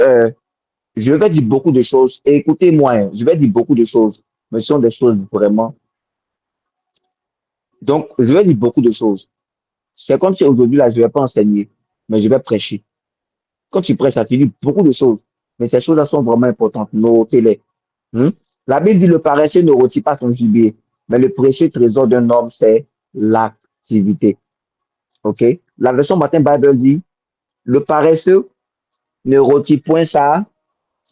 euh, je vais dire beaucoup de choses. Et écoutez-moi, hein, je vais dire beaucoup de choses, mais ce sont des choses vraiment. Donc, je vais dire beaucoup de choses. C'est comme si aujourd'hui, là, je ne vais pas enseigner, mais je vais prêcher. Quand tu prêches, ça te dit beaucoup de choses. Mais ces choses-là sont vraiment importantes. Notez-les. Hmm? La Bible dit le paresseux ne retire pas son gibier, mais le précieux trésor d'un homme, c'est l'activité. OK? La version Matin Bible dit le paresseux ne retire point sa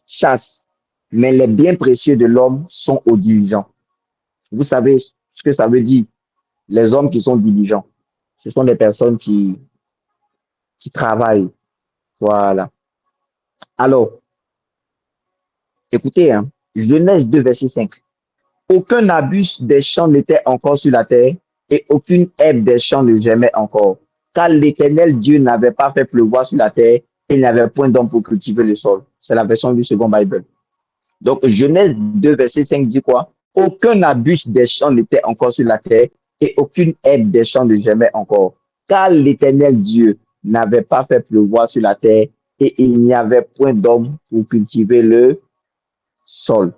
chasse, mais les biens précieux de l'homme sont aux diligents. Vous savez ce que ça veut dire, les hommes qui sont diligents. Ce sont des personnes qui travaillent. Voilà. Alors, écoutez, hein, Genèse 2, verset 5. Aucun abus des champs n'était encore sur la terre, et aucune herbe des champs ne germait encore. Car l'Éternel Dieu n'avait pas fait pleuvoir sur la terre, et il n'y avait point d'homme pour cultiver le sol. C'est la version du second Bible. Donc, Genèse 2, verset 5 dit quoi? Aucun abus des champs n'était encore sur la terre, et aucune herbe des champs ne germait encore. Car l'Éternel Dieu n'avait pas fait pleuvoir sur la terre, et il n'y avait point d'homme pour cultiver le sol.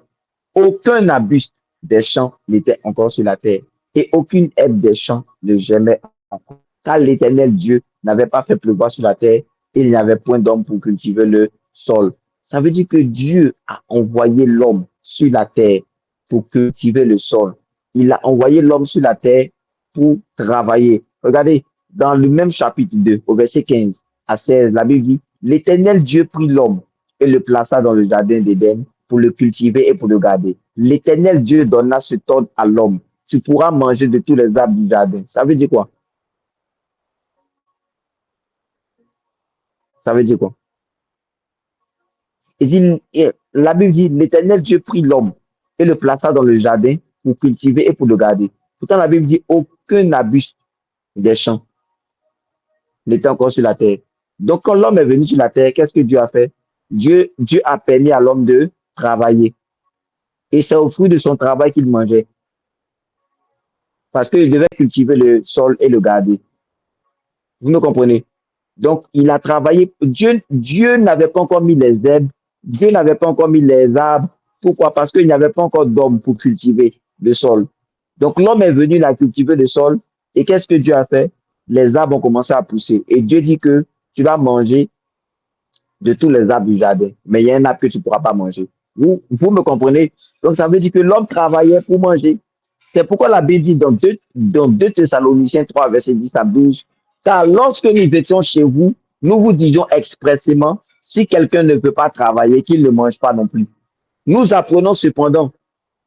Aucun arbuste des champs n'était encore sur la terre, et aucune herbe des champs ne germait encore. Car l'Éternel Dieu n'avait pas fait pleuvoir sur la terre, et il n'y avait point d'homme pour cultiver le sol. Ça veut dire que Dieu a envoyé l'homme sur la terre pour cultiver le sol. Il a envoyé l'homme sur la terre pour travailler. Regardez, dans le même chapitre 2, au verset 15 à 16, la Bible dit, l'Éternel Dieu prit l'homme et le plaça dans le jardin d'Éden pour le cultiver et pour le garder. L'Éternel Dieu donna ce ordre à l'homme. Tu pourras manger de tous les arbres du jardin. Ça veut dire quoi? Ça veut dire quoi? La Bible dit, l'Éternel Dieu prit l'homme et le plaça dans le jardin pour cultiver et pour le garder. Pourtant, la Bible dit, aucun arbuste des champs n'était encore sur la terre. Donc, quand l'homme est venu sur la terre, qu'est-ce que Dieu a fait? Dieu a permis à l'homme de travailler. Et c'est au fruit de son travail qu'il mangeait. Parce qu'il devait cultiver le sol et le garder. Vous me comprenez? Donc, il a travaillé. Dieu n'avait pas encore mis les herbes. Dieu n'avait pas encore mis les arbres. Pourquoi? Parce qu'il n'y avait pas encore d'homme pour cultiver le sol. Donc, l'homme est venu là cultiver le sol. Et qu'est-ce que Dieu a fait? Les arbres ont commencé à pousser. Et Dieu dit que tu vas manger de tous les arbres du jardin. Mais il y a un arbre que tu ne pourras pas manger. Vous me comprenez? Donc, ça veut dire que l'homme travaillait pour manger. C'est pourquoi la Bible dit dans 2 Thessaloniciens 3, verset 10 à 12, car lorsque nous étions chez vous, nous vous disions expressément, si quelqu'un ne veut pas travailler, qu'il ne mange pas non plus. Nous apprenons cependant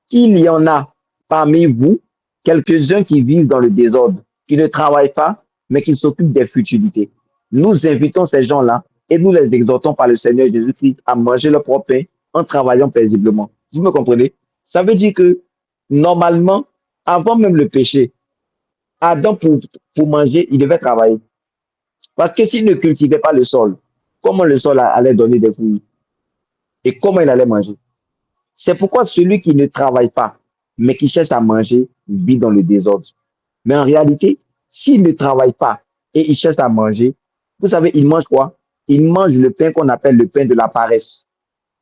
qu'il y en a parmi vous quelques-uns qui vivent dans le désordre, qui ne travaillent pas, mais qui s'occupent des futilités. Nous invitons ces gens-là et nous les exhortons par le Seigneur Jésus-Christ à manger leur propre pain en travaillant paisiblement. Vous me comprenez? Ça veut dire que normalement, avant même le péché, Adam, pour manger, il devait travailler. Parce que s'il ne cultivait pas le sol, comment le sol allait donner des fruits? Et comment il allait manger? C'est pourquoi celui qui ne travaille pas, mais qui cherche à manger, vit dans le désordre. Mais en réalité, s'il ne travaille pas et il cherche à manger, vous savez, il mange quoi? Il mange le pain qu'on appelle le pain de la paresse.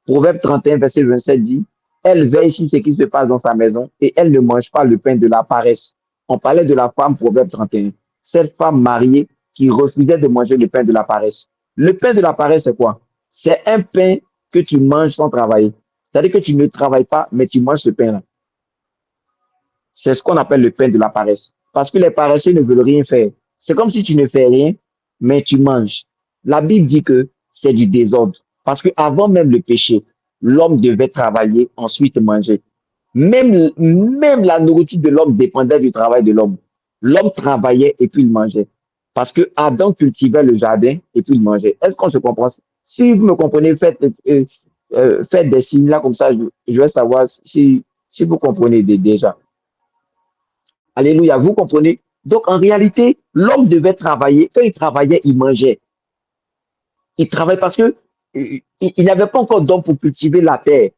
Proverbe 31, verset 27 dit, elle veille sur ce qui se passe dans sa maison et elle ne mange pas le pain de la paresse. On parlait de la femme, Proverbe 31. Cette femme mariée qui refusait de manger le pain de la paresse. Le pain de la paresse, c'est quoi? C'est un pain que tu manges sans travailler. C'est-à-dire que tu ne travailles pas, mais tu manges ce pain-là. C'est ce qu'on appelle le pain de la paresse. Parce que les paresseux ne veulent rien faire. C'est comme si tu ne fais rien, mais tu manges. La Bible dit que c'est du désordre. Parce qu'avant même le péché, l'homme devait travailler, ensuite manger. Même la nourriture de l'homme dépendait du travail de l'homme. L'homme travaillait et puis il mangeait. Parce que Adam cultivait le jardin et puis il mangeait. Est-ce qu'on se comprend? Si vous me comprenez, faites des signes là comme ça, je vais savoir si vous comprenez déjà. Alléluia, vous comprenez? Donc en réalité, l'homme devait travailler. Quand il travaillait, il mangeait. Il travaillait parce que il n'avait pas encore d'homme pour cultiver la terre.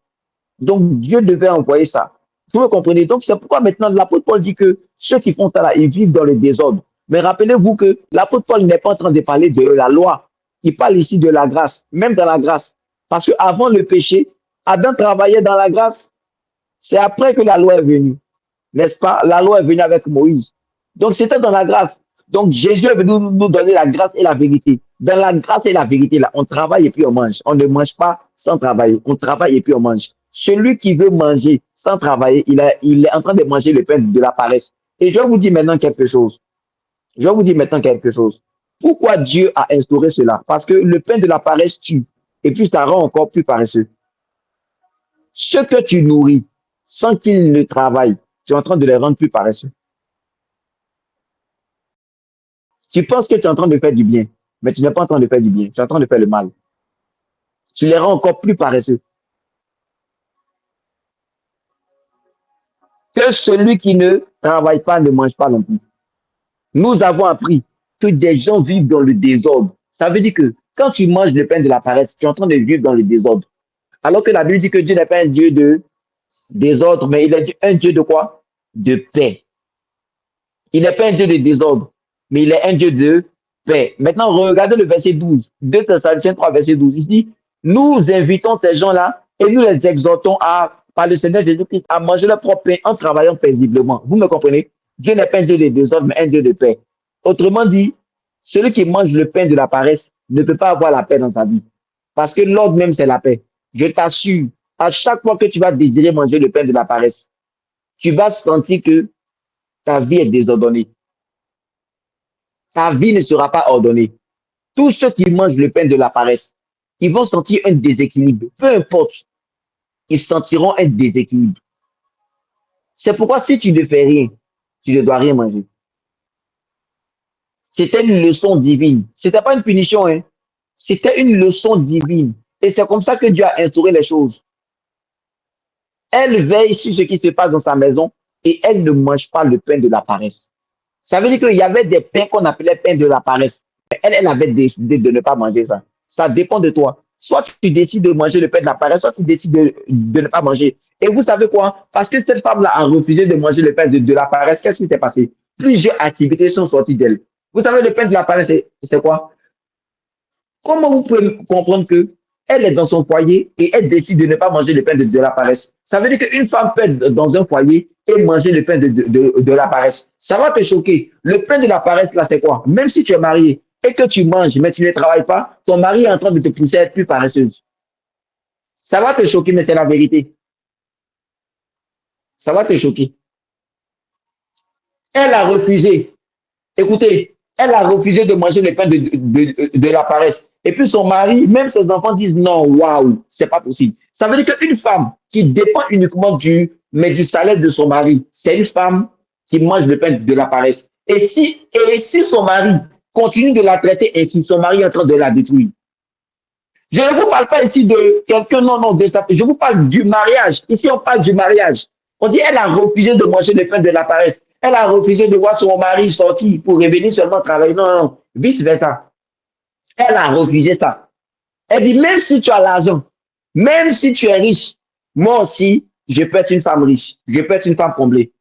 Donc Dieu devait envoyer ça. Vous me comprenez? Donc c'est pourquoi maintenant l'apôtre Paul dit que ceux qui font ça là, ils vivent dans le désordre. Mais rappelez-vous que l'apôtre Paul n'est pas en train de parler de la loi. Il parle ici de la grâce. Même dans la grâce, Parce qu'avant le péché, Adam travaillait dans la grâce. C'est après que la loi est venue. N'est-ce pas? La loi est venue avec Moïse. Donc, c'était dans la grâce. Donc, Jésus est venu nous donner la grâce et la vérité. Dans la grâce et la vérité, là, on travaille et puis on mange. On ne mange pas sans travailler. On travaille et puis on mange. Celui qui veut manger sans travailler, il est en train de manger le pain de la paresse. Et je vais vous dire maintenant quelque chose. Je vais vous dire maintenant quelque chose. Pourquoi Dieu a instauré cela? Parce que le pain de la paresse tue. Et puis, ça rend encore plus paresseux. Ce que tu nourris sans qu'ils ne travaillent, tu es en train de les rendre plus paresseux. Tu penses que tu es en train de faire du bien, mais tu n'es pas en train de faire du bien. Tu es en train de faire le mal. Tu les rends encore plus paresseux. Que celui qui ne travaille pas ne mange pas non plus. Nous avons appris que des gens vivent dans le désordre. Ça veut dire que quand tu manges le pain de la paresse, tu es en train de vivre dans le désordre. Alors que la Bible dit que Dieu n'est pas un Dieu de désordre, mais il est un Dieu de quoi? De paix. Il n'est pas un Dieu de désordre, mais il est un Dieu de paix. Maintenant, regardez le verset 12. 2 Thessaloniciens 3, verset 12. Il dit, nous invitons ces gens-là et nous les exhortons par le Seigneur Jésus-Christ à manger leur propre pain en travaillant paisiblement. Vous me comprenez? Dieu n'est pas un Dieu de désordre, mais un Dieu de paix. Autrement dit, celui qui mange le pain de la paresse ne peut pas avoir la paix dans sa vie. Parce que l'ordre même, c'est la paix. Je t'assure, à chaque fois que tu vas désirer manger le pain de la paresse, tu vas sentir que ta vie est désordonnée. Ta vie ne sera pas ordonnée. Tous ceux qui mangent le pain de la paresse, ils vont sentir un déséquilibre. Peu importe, ils sentiront un déséquilibre. C'est pourquoi si tu ne fais rien, tu ne dois rien manger. C'était une leçon divine. C'était pas une punition, hein. C'était une leçon divine. Et c'est comme ça que Dieu a instauré les choses. Elle veille sur ce qui se passe dans sa maison et elle ne mange pas le pain de la paresse. Ça veut dire qu'il y avait des pains qu'on appelait pain de la paresse. Elle avait décidé de ne pas manger ça. Ça dépend de toi. Soit tu décides de manger le pain de la paresse, soit tu décides de ne pas manger. Et vous savez quoi? Parce que cette femme-là a refusé de manger le pain de la paresse, qu'est-ce qui s'est passé? Plusieurs activités sont sorties d'elle. Vous savez, le pain de la paresse, c'est quoi? Comment vous pouvez comprendre que elle est dans son foyer et elle décide de ne pas manger le pain de la paresse? Ça veut dire qu'une femme peut être dans un foyer et manger le pain de la paresse. Ça va te choquer. Le pain de la paresse, là, c'est quoi? Même si tu es marié et que tu manges, mais tu ne travailles pas, ton mari est en train de te pousser à être plus paresseuse. Ça va te choquer, mais c'est la vérité. Ça va te choquer. Elle a refusé. Écoutez, elle a refusé de manger le pain de la paresse. Et puis son mari, même ses enfants disent non, waouh, c'est pas possible. Ça veut dire qu'une femme qui dépend uniquement du salaire de son mari, c'est une femme qui mange le pain de la paresse. Et si son mari continue de la traiter ainsi, son mari est en train de la détruire. Je ne vous parle pas ici de quelqu'un, non, non, de ça. Je vous parle du mariage. Ici, on parle du mariage. On dit elle a refusé de manger le pain de la paresse. Elle a refusé de voir son mari sortir pour revenir seulement travailler. Non, non, non. Vice versa. Elle a refusé ça. Elle dit, même si tu as l'argent, même si tu es riche, moi aussi, je peux être une femme riche. Je peux être une femme comblée.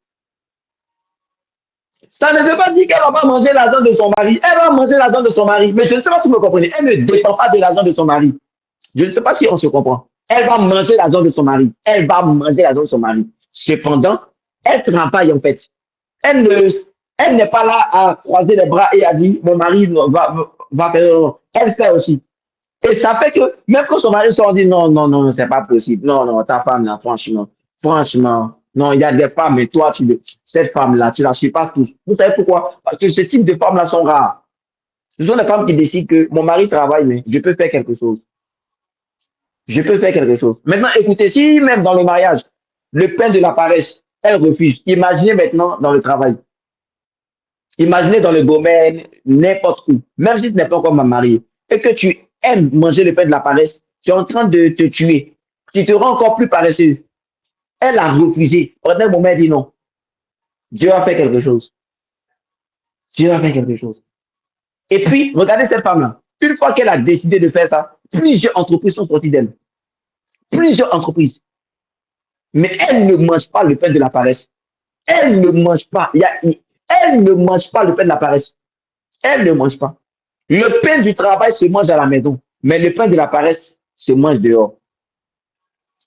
Ça ne veut pas dire qu'elle ne va pas manger l'argent de son mari. Elle va manger l'argent de son mari. Mais je ne sais pas si vous me comprenez. Elle ne dépend pas de l'argent de son mari. Je ne sais pas si on se comprend. Elle va manger l'argent de son mari. Elle va manger l'argent de son mari. Cependant, elle travaille en fait. Elle ne, elle n'est pas là à croiser les bras et à dire mon mari va faire. Elle fait aussi. Et ça fait que même quand son mari sort, dit non, non, non, c'est pas possible. Non, non, ta femme là, franchement, franchement, non, il y a des femmes, mais toi, cette femme-là, tu la suis pas tous. Vous savez pourquoi? Parce que ce type de femmes-là sont rares. Ce sont les femmes qui décident que mon mari travaille, mais je peux faire quelque chose. Je peux faire quelque chose. Maintenant, écoutez, si même dans le mariage, le pain de la paresse, elle refuse. Imaginez maintenant dans le travail. Imaginez dans le domaine, n'importe où. Même si tu n'es pas encore marié et que tu aimes manger le pain de la paresse, tu es en train de te tuer. Tu te rends encore plus paresseux. Elle a refusé. Pendant un moment, elle dit non. Dieu a fait quelque chose. Dieu a fait quelque chose. Et puis, regardez cette femme-là. Une fois qu'elle a décidé de faire ça, plusieurs entreprises sont sorties d'elle. Plusieurs entreprises. Mais elle ne mange pas le pain de la paresse. Elle ne mange pas. Elle ne mange pas le pain de la paresse. Elle ne mange pas. Le pain du travail se mange à la maison. Mais le pain de la paresse, se mange dehors.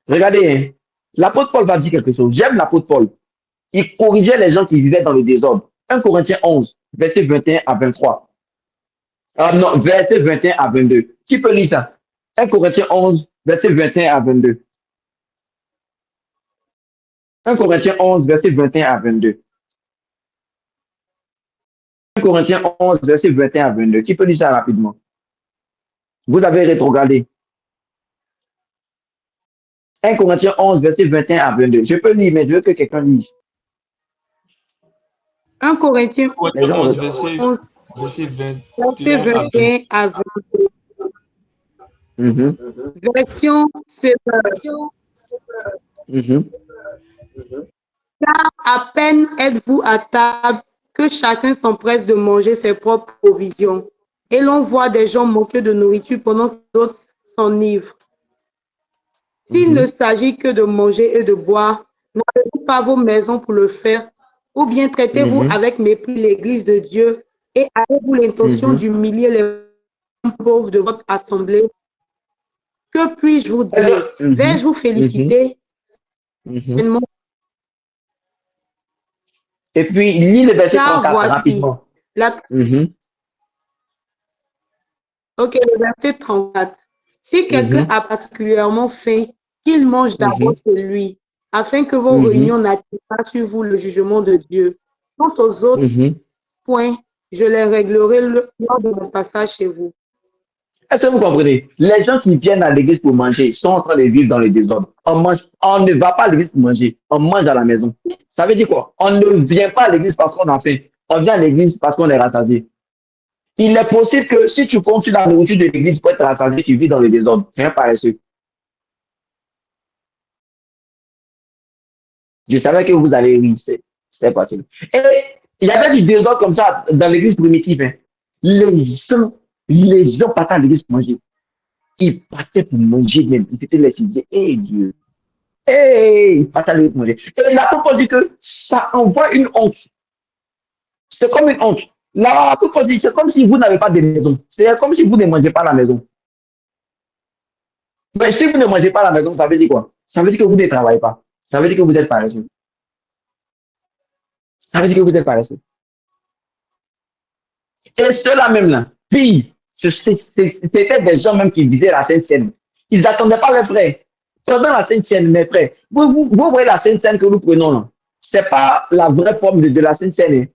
Regardez, hein, l'apôtre Paul va dire quelque chose. J'aime l'apôtre Paul. Il corrigeait les gens qui vivaient dans le désordre. 1 Corinthiens 11, verset 21 à 23. Ah non, verset 21 à 22. Qui peut lire ça? 1 Corinthiens 11, verset 21 à 22. 1 Corinthiens 11, verset 21 à 22. 1 Corinthiens 11, verset 21 à 22. Qui peut lire ça rapidement? Vous avez rétrogradé. 1 Corinthiens 11, verset 21 à 22. Je peux lire, mais je veux que quelqu'un lise. 1 Corinthiens Les gens 11, verset 21 à 22. Version Car à peine êtes-vous à table que chacun s'empresse de manger ses propres provisions. Et l'on voit des gens manquer de nourriture pendant que d'autres s'enivrent. S'il ne s'agit que de manger et de boire, n'avez-vous pas vos maisons pour le faire? Ou bien traitez-vous avec mépris l'Église de Dieu et avez-vous l'intention d'humilier les pauvres de votre assemblée? Que puis-je vous dire? Vais-je vous féliciter? Et puis, lis le verset Car 34 voici, rapidement. Ok, le verset 34. Si quelqu'un a particulièrement faim, qu'il mange d'abord chez lui, afin que vos réunions n'attirent pas sur vous le jugement de Dieu. Quant aux autres points, je les réglerai lors de mon passage chez vous. Est-ce que vous comprenez? Les gens qui viennent à l'église pour manger sont en train de vivre dans le désordre. On ne va pas à l'église pour manger, on mange à la maison. Ça veut dire quoi? On ne vient pas à l'église parce qu'on a faim, on vient à l'église parce qu'on est rassasié. Il est possible que si tu comptes sur la nourriture de l'église pour être rassasié, tu vis dans le désordre. C'est un paresseux. Je savais que vous allez rire, c'est possible. Et il y avait du désordre comme ça dans l'église primitive. Hein. Les gens partaient à l'église pour manger. Ils partaient pour manger, mais c'était les disaient, hey Dieu, hey, ils partaient à l'église pour manger. Et l'apôtre dit que ça envoie une honte. C'est comme une honte. L'apôtre dit, c'est comme si vous n'avez pas de maison. C'est comme si vous ne mangez pas à la maison. Mais si vous ne mangez pas à la maison, ça veut dire quoi? Ça veut dire que vous ne travaillez pas. Ça veut dire que vous êtes paresseux. Ça veut dire que vous êtes paresseux. Et ceux-là même là, puis, c'était des gens même qui visaient la Sainte Seine. Ils n'attendaient pas les frères. Pendant la Sainte Seine, mes frères, vous voyez la Sainte Seine que nous prenons là. Ce n'est pas la vraie forme de la Sainte Seine. Hein.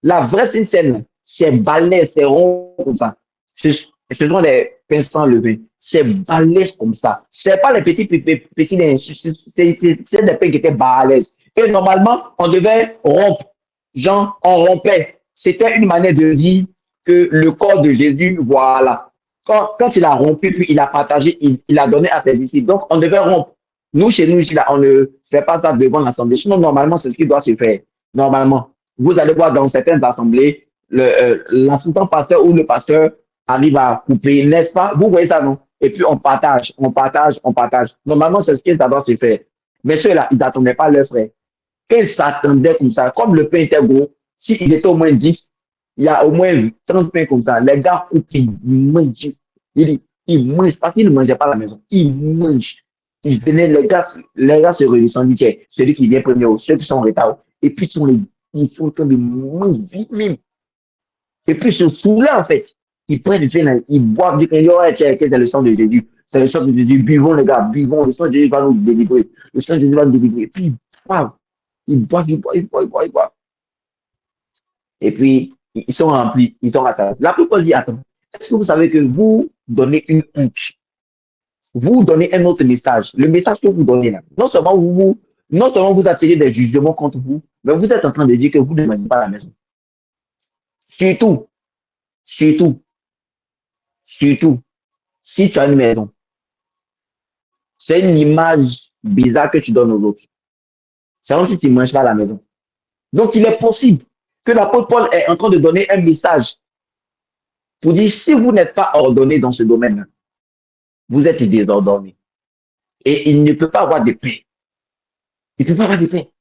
La vraie Sainte Seine, c'est balèze, c'est rond comme ça. Ce sont des pains sans levain. C'est balèze comme ça. Ce n'est pas les petits, c'est des pains qui étaient balèzes. Et normalement, on devait rompre. Genre, on rompait. C'était une manière de dire que le corps de Jésus, voilà. Quand il a rompu, puis il a partagé, il a donné à ses disciples. Donc, on devait rompre. Nous, chez nous, ici, là, on ne fait pas ça devant l'assemblée. Sinon, normalement, c'est ce qui doit se faire. Normalement. Vous allez voir dans certaines assemblées, l'assistant pasteur ou le pasteur arrive à couper, n'est-ce pas? Vous voyez ça, non? Et puis, on partage, on partage, on partage. Normalement, c'est ce que ça doit se faire. Mais ceux-là, ils n'attendaient pas leurs frères. Ils s'attendaient comme ça. Comme le pain était gros, s'il était au moins 10, il y a au moins 30 pains comme ça. Les gars coupent, ils mangent. Ils mangent parce qu'ils ne mangeaient pas à la maison. Ils mangent. Ils venaient, les gars se réunissaient. Celui qui vient premier, ceux qui sont en retard. Et puis, ils sont en train de manger même. Et puis, ce sous-là, en fait, ils prennent le vin, ils boivent du vin. C'est le sang de Jésus. C'est le sang de Jésus. Buvons, les gars, buvons. Le sang de Jésus va nous délivrer. Le sang de Jésus va nous délivrer. Et puis, waouh. Ils boivent, ils boivent, ils boivent, ils boivent, ils boivent. Et puis, ils sont remplis, ils sont rassaillés. La plupart dit, attends, est-ce que vous savez que vous donnez une honte? Vous donnez un autre message. Le message que vous donnez là, non seulement vous attirez des jugements contre vous, mais vous êtes en train de dire que vous ne mangez pas à la maison. Surtout, surtout, surtout, si tu as une maison, c'est une image bizarre que tu donnes aux autres. C'est comme si tu ne manges pas à la maison. Donc, il est possible que l'apôtre Paul est en train de donner un message pour dire, si vous n'êtes pas ordonné dans ce domaine-là, vous êtes désordonné. Et il ne peut pas avoir de paix. Il ne peut pas avoir de paix.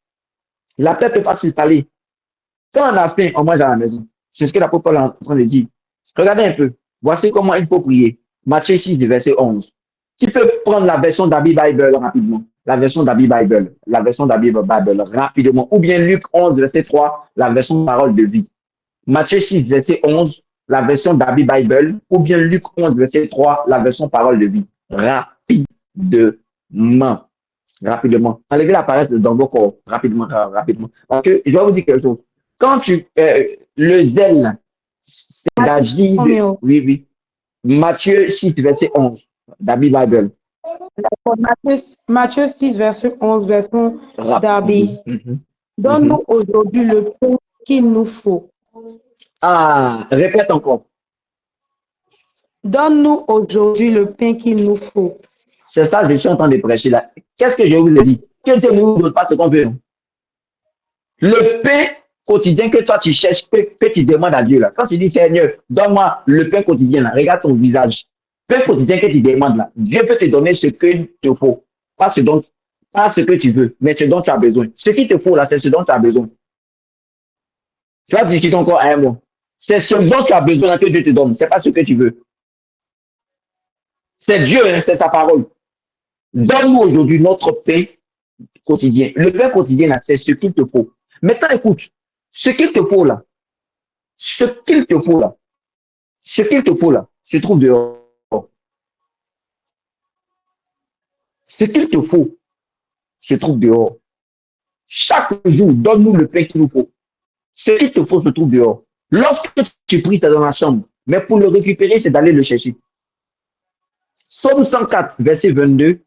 La paix ne peut pas s'installer. Quand on a faim, on mange à la maison. C'est ce que l'apôtre Paul est en train de dire. Regardez un peu. Voici comment il faut prier. Matthieu 6, verset 11. Tu peux prendre la version d'Abi Bible rapidement. La version d'Abi Bible. La version d'Abi Bible rapidement. Ou bien Luc 11, verset 3, la version parole de vie. Matthieu 6, verset 11, la version d'Abi Bible. Ou bien Luc 11, verset 3, la version parole de vie. Rapidement. Rapidement. Enlevez la paresse dans vos corps. Rapidement, rapidement. Parce que je vais vous dire quelque chose. Quand le zèle, c'est d'agir. Oui, oui. Matthieu 6, verset 11, d'Abi Bible. Matthieu 6, verset 11, version d'Abi. Donne-nous aujourd'hui le pain qu'il nous faut. Ah, répète encore. Donne-nous aujourd'hui le pain qu'il nous faut. C'est ça que je suis en train de prêcher là. Qu'est-ce que je vous ai dit? Que Dieu ne nous donne pas ce qu'on veut. Le pain quotidien que toi tu cherches, que tu demandes à Dieu là. Quand tu dis Seigneur, donne-moi le pain quotidien là, regarde ton visage. Pain quotidien que tu demandes là, Dieu peut te donner ce qu'il te faut. Pas ce que tu veux, mais ce dont tu as besoin. Ce qu'il te faut là, c'est ce dont tu as besoin. Tu vas discuter encore à un mot. C'est ce dont tu as besoin là que Dieu te donne. C'est pas ce que tu veux. C'est Dieu, hein, c'est sa parole. Donne-nous aujourd'hui notre pain quotidien. Le pain quotidien, là, c'est ce qu'il te faut. Maintenant, écoute, ce qu'il te faut là, ce qu'il te faut là, ce qu'il te faut là, se trouve dehors. Ce qu'il te faut se trouve dehors. Chaque jour, donne-nous le pain qu'il nous faut. Ce qu'il te faut se trouve dehors. Lorsque tu pries, c'est dans la chambre. Mais pour le récupérer, c'est d'aller le chercher. Psaume 104, verset 22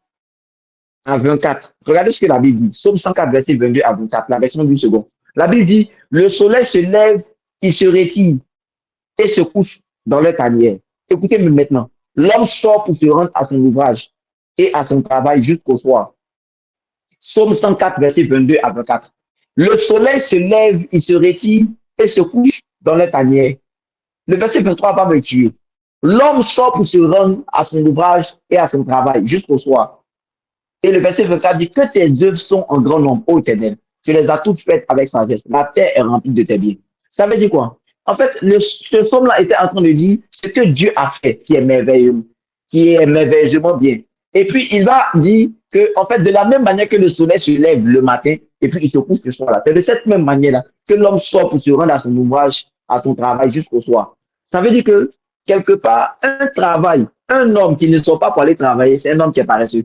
à 24. Regardez ce que la Bible dit. Psaume 104, verset 22 à 24, la version du second. La Bible dit, le soleil se lève, il se retire et se couche dans leur tanière. Écoutez-moi maintenant. L'homme sort pour se rendre à son ouvrage et à son travail jusqu'au soir. Psaume 104, verset 22 à 24. Le soleil se lève, il se retire et se couche dans leur tanière. Le verset 23 va me tuer. L'homme sort pour se rendre à son ouvrage et à son travail jusqu'au soir. Et le verset 24 dit que tes œuvres sont en grand nombre, ô Éternel. Tu les as toutes faites avec sagesse. La terre est remplie de tes biens. Ça veut dire quoi? En fait, ce psaume-là était en train de dire ce que Dieu a fait, qui est merveilleux, qui est merveilleusement bien. Et puis, il va dire que, en fait, de la même manière que le soleil se lève le matin, et puis il se couche le soir là. C'est de cette même manière-là que l'homme sort pour se rendre à son ouvrage, à son travail jusqu'au soir. Ça veut dire que, quelque part, un homme qui ne sort pas pour aller travailler, c'est un homme qui est paresseux.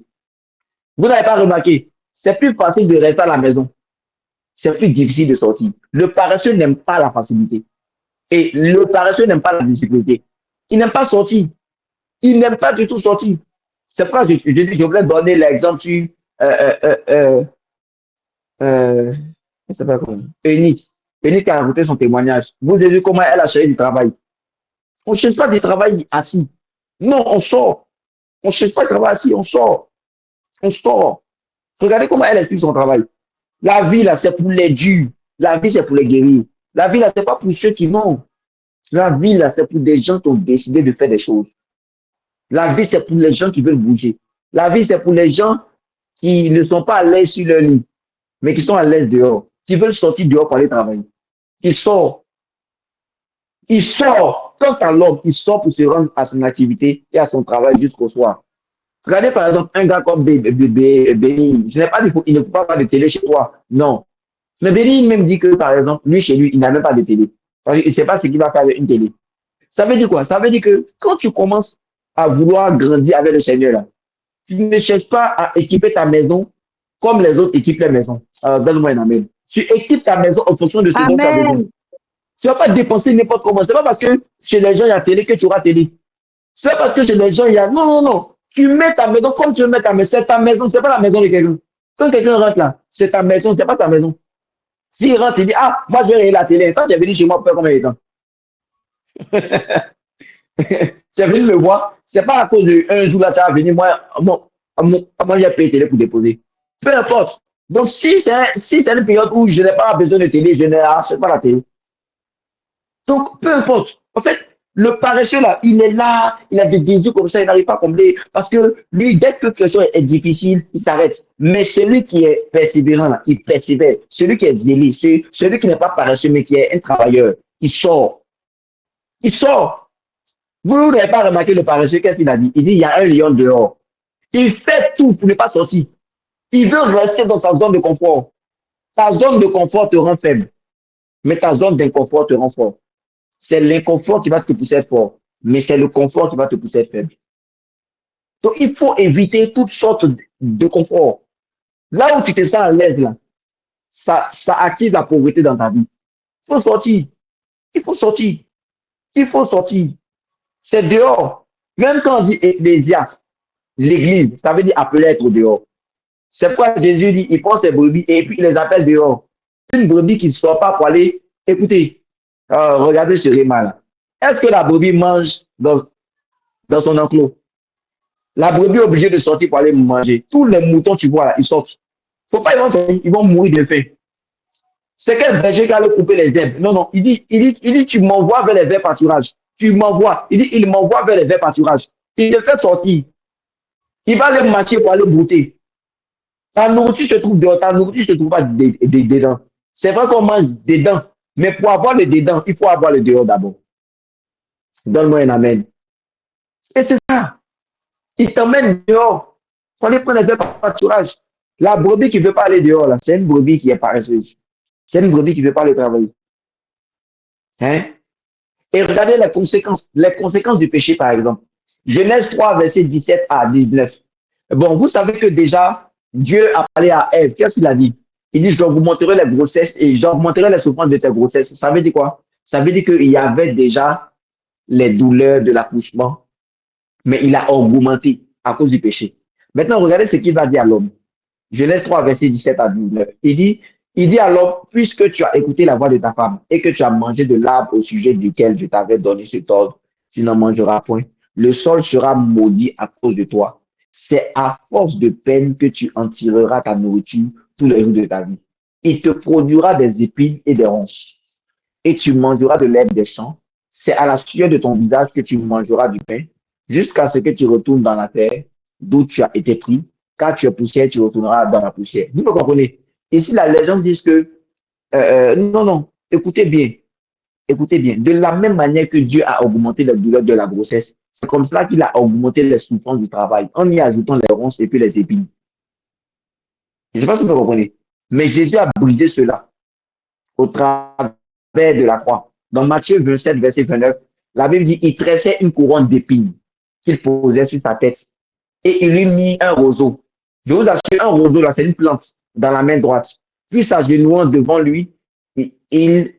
Vous n'avez pas remarqué, c'est plus facile de rester à la maison. C'est plus difficile de sortir. Le paresseux n'aime pas la facilité. Et le paresseux n'aime pas la difficulté. Il n'aime pas sortir. Il n'aime pas du tout sortir. C'est pourquoi je voulais donner l'exemple sur Eunice. Eunice qui a raconté son témoignage. Vous avez vu comment elle a cherché du travail. On ne cherche pas du travail assis. Non, on sort. On ne cherche pas du travail assis, on sort. On sort. Regardez comment elle explique son travail. La vie, là, c'est pour les durs. La vie, c'est pour les guérir. La vie, là, c'est pas pour ceux qui n'ont. La vie, là, c'est pour des gens qui ont décidé de faire des choses. La vie, c'est pour les gens qui veulent bouger. La vie, c'est pour les gens qui ne sont pas à l'aise sur leur lit, mais qui sont à l'aise dehors, qui veulent sortir dehors pour aller travailler. Il sort. Il sort. Quant à l'homme, il sort pour se rendre à son activité et à son travail jusqu'au soir. Regardez par exemple un gars comme Béni. Je n'ai pas dit qu'il ne faut pas avoir de télé chez toi. Non. Mais Béni même dit que par exemple, lui chez lui, il n'a même pas de télé. Il ne sait pas ce qu'il va faire avec une télé. Ça veut dire quoi? Ça veut dire que quand tu commences à vouloir grandir avec le Seigneur, là, tu ne cherches pas à équiper ta maison comme les autres équipent les maisons. Alors, donne-moi un amen. Tu équipes ta maison en fonction de ce dont tu as besoin. Tu ne vas pas dépenser n'importe comment. Ce n'est pas parce que chez les gens, il y a télé que tu auras télé. Ce n'est pas parce que chez les gens, il y a... Non, non, non. Tu mets ta maison comme tu veux mettre ta maison. C'est ta maison, ce n'est pas la maison de quelqu'un. Quand quelqu'un rentre là, c'est ta maison, ce n'est pas ta maison. S'il rentre, il dit, ah, moi, je vais regarder la télé. Toi, tu es venu chez moi pour faire combien de temps? Tu es venu me voir. Ce n'est pas à cause d'un jour là, tu vas venir, moi, il y a payé télé pour déposer. Peu importe. Donc, si c'est une période où je n'ai pas besoin de télé, je n'achète pas la télé. Donc, peu importe. En fait, le paresseux, là, il est là, il a des désirs comme ça, il n'arrive pas à combler. Parce que lui, dès que quelque chose est difficile, il s'arrête. Mais celui qui est persévérant, là, il persévère. Celui qui est zélé, celui qui n'est pas paresseux, mais qui est un travailleur, il sort. Il sort. Vous n'avez pas remarqué le paresseux, qu'est-ce qu'il a dit? Il dit, il y a un lion dehors. Il fait tout pour ne pas sortir. Il veut rester dans sa zone de confort. Ta zone de confort te rend faible, mais ta zone d'inconfort te rend fort. C'est l'inconfort qui va te pousser à être fort, mais c'est le confort qui va te pousser à être faible. Donc, il faut éviter toutes sortes de confort. Là où tu te sens à l'aise, là, ça active la pauvreté dans ta vie. Il faut sortir. Il faut sortir. Il faut sortir. C'est dehors. Même quand on dit ecclésias, l'église, ça veut dire appeler à être dehors. C'est pourquoi Jésus dit, il prend ses brebis et puis il les appelle dehors. C'est une brebis qui ne sort pas pour aller, écoutez, regardez ce réma là. Est-ce que la brebis mange dans son enclos? La brebis est obligée de sortir pour aller manger. Tous les moutons, tu vois là, ils sortent. Faut pas, ils vont mourir de faim. C'est quel berger qui allait couper les herbes? Non, non, il dit, tu m'envoies vers les verts pâturages. Tu m'envoies. Il dit, il m'envoie vers les verts pâturages. Il te fait sortir. Il va aller marcher pour aller brouter. Ta nourriture se trouve dehors, ta nourriture se trouve pas dedans. C'est vrai qu'on mange dedans, mais pour avoir le dedans, il faut avoir le dehors d'abord. Donne-moi un amen. Et c'est ça. Il t'emmène dehors. Il faut aller prendre les verts pâturages. La brebis qui ne veut pas aller dehors, là, c'est une brebis qui est paresseuse. C'est une brebis qui ne veut pas aller travailler. Hein? Et regardez les conséquences du péché, par exemple. Genèse 3, verset 17 à 19. Bon, vous savez que déjà, Dieu a parlé à Ève. Qu'est-ce qu'il a dit? Il dit, je vous montrerai les grossesses et j'augmenterai les souffrances de tes grossesses. Ça veut dire quoi? Ça veut dire qu'il y avait déjà les douleurs de l'accouchement, mais il a augmenté à cause du péché. Maintenant, regardez ce qu'il va dire à l'homme. Genèse 3, verset 17 à 19. Il dit à l'homme, puisque tu as écouté la voix de ta femme et que tu as mangé de l'arbre au sujet duquel je t'avais donné cet ordre, tu n'en mangeras point. Le sol sera maudit à cause de toi. C'est à force de peine que tu en tireras ta nourriture tous les jours de ta vie. Il te produira des épines et des ronces, et tu mangeras de l'herbe des champs. C'est à la sueur de ton visage que tu mangeras du pain, jusqu'à ce que tu retournes dans la terre d'où tu as été pris, car tu es poussière, tu retourneras dans la poussière. Vous me comprenez? Ici, la légende dit que, non, non, écoutez bien. De la même manière que Dieu a augmenté la douleur de la grossesse, c'est comme cela qu'il a augmenté les souffrances du travail, en y ajoutant les ronces et puis les épines. Je ne sais pas si vous me comprenez. Mais Jésus a brisé cela au travers de la croix. Dans Matthieu 27, verset 29, la Bible dit, il tressait une couronne d'épines qu'il posait sur sa tête et il lui mit un roseau. Je vous assure, un roseau, là, c'est une plante dans la main droite. Puis s'agenouillant devant lui, il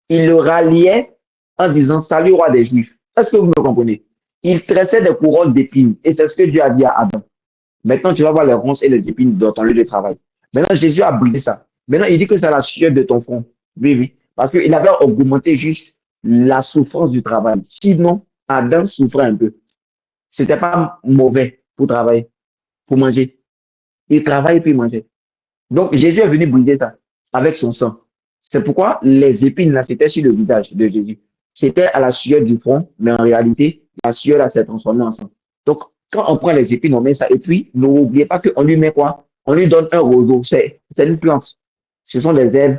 le ralliait en disant, salut roi des Juifs. Est-ce que vous me comprenez? Il tressait des couronnes d'épines et c'est ce que Dieu a dit à Adam. Maintenant, tu vas voir les ronces et les épines dans ton lieu de travail. Maintenant, Jésus a brisé ça. Maintenant, il dit que c'est la sueur de ton front. Oui, oui. Parce qu'il avait augmenté juste la souffrance du travail. Sinon, Adam souffrait un peu. C'était pas mauvais pour travailler, pour manger. Il travaille et puis il mangeait. Donc, Jésus est venu briser ça avec son sang. C'est pourquoi les épines, là, c'était sur le visage de Jésus. C'était à la sueur du front, mais en réalité, la sueur, là, s'est transformée en sang. Donc, quand on prend les épines, on met ça. Et puis, n'oubliez pas qu'on lui met quoi? On lui donne un roseau. C'est une plante. Ce sont des herbes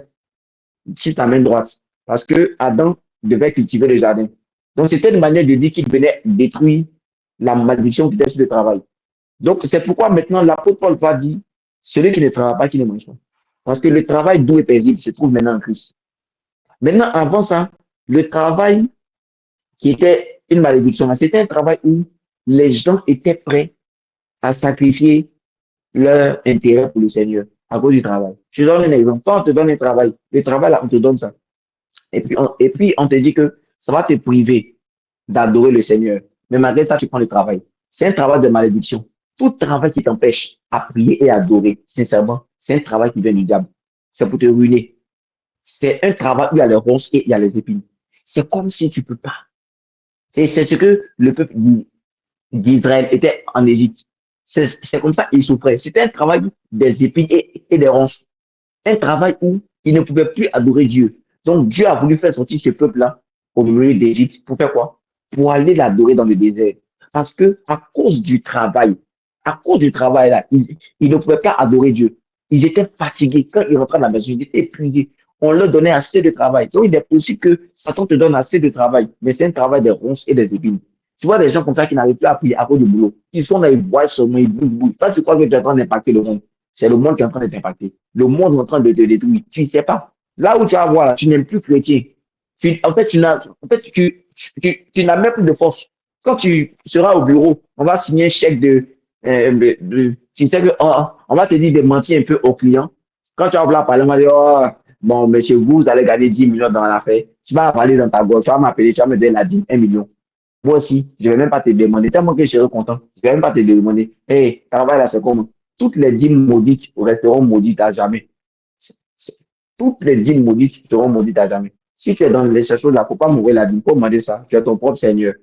sur ta main droite. Parce que Adam devait cultiver le jardin. Donc, c'était une manière de dire qu'il venait détruire la malédiction qui était sur le travail. Donc, c'est pourquoi maintenant l'apôtre Paul va dire, celui qui ne travaille pas, qui ne mange pas. Parce que le travail doux et paisible se trouve maintenant en Christ. Maintenant, avant ça, le travail qui était une malédiction, c'était un travail où les gens étaient prêts à sacrifier leur intérêt pour le Seigneur à cause du travail. Je donne un exemple. Quand on te donne un travail, le travail, là, on te donne ça. Et puis, on te dit que ça va te priver d'adorer le Seigneur. Mais malgré ça, tu prends le travail. C'est un travail de malédiction. Tout travail qui t'empêche à prier et à adorer, sincèrement, c'est un travail qui vient du diable. C'est pour te ruiner. C'est un travail où il y a les ronces et il y a les épines. C'est comme si tu ne peux pas. Et c'est ce que le peuple d'Israël était en Égypte. C'est comme ça qu'ils souffraient. C'était un travail des épines et des ronces. Un travail où ils ne pouvaient plus adorer Dieu. Donc Dieu a voulu faire sortir ce peuple-là au milieu d'Égypte. Pour faire quoi? Pour aller l'adorer dans le désert. Parce que à cause du travail là, ils ne pouvaient pas adorer Dieu. Ils étaient fatigués. Quand ils rentraient à la maison, ils étaient épuisés. On leur donnait assez de travail. Donc il est possible que Satan te donne assez de travail, mais c'est un travail des ronces et des épines. Tu vois des gens comme ça qui n'arrivent plus à prier à cause du boulot. Ils sont là, ils boivent seulement, ils bougent. Toi, tu crois que tu es en train d'impacter le monde. C'est le monde qui est en train d'être impacté. Le monde est en train de te détruire. Tu ne sais pas. Là où tu vas voir, là, tu n'es plus chrétien. En fait, tu n'as même plus de force. Quand tu seras au bureau, on va signer un chèque tu sais que, on va te dire de mentir un peu au client. Quand tu vas vouloir parler, on va dire, oh, bon, monsieur, vous allez gagner 10 millions dans l'affaire. Tu vas parler dans ta gorge, tu vas m'appeler, tu vas me donner la dîme, 1 million. Moi aussi, je ne vais même pas te demander, tellement que je serai content. Je ne vais même pas te demander, hey, travail là, c'est comment? Toutes les dîmes maudites resteront maudites à jamais. Toutes les dîmes maudites seront maudites à jamais. Si tu es dans les choses là, il ne faut pas m'ouvrir la dîme, il faut demander ça. Tu es ton propre Seigneur.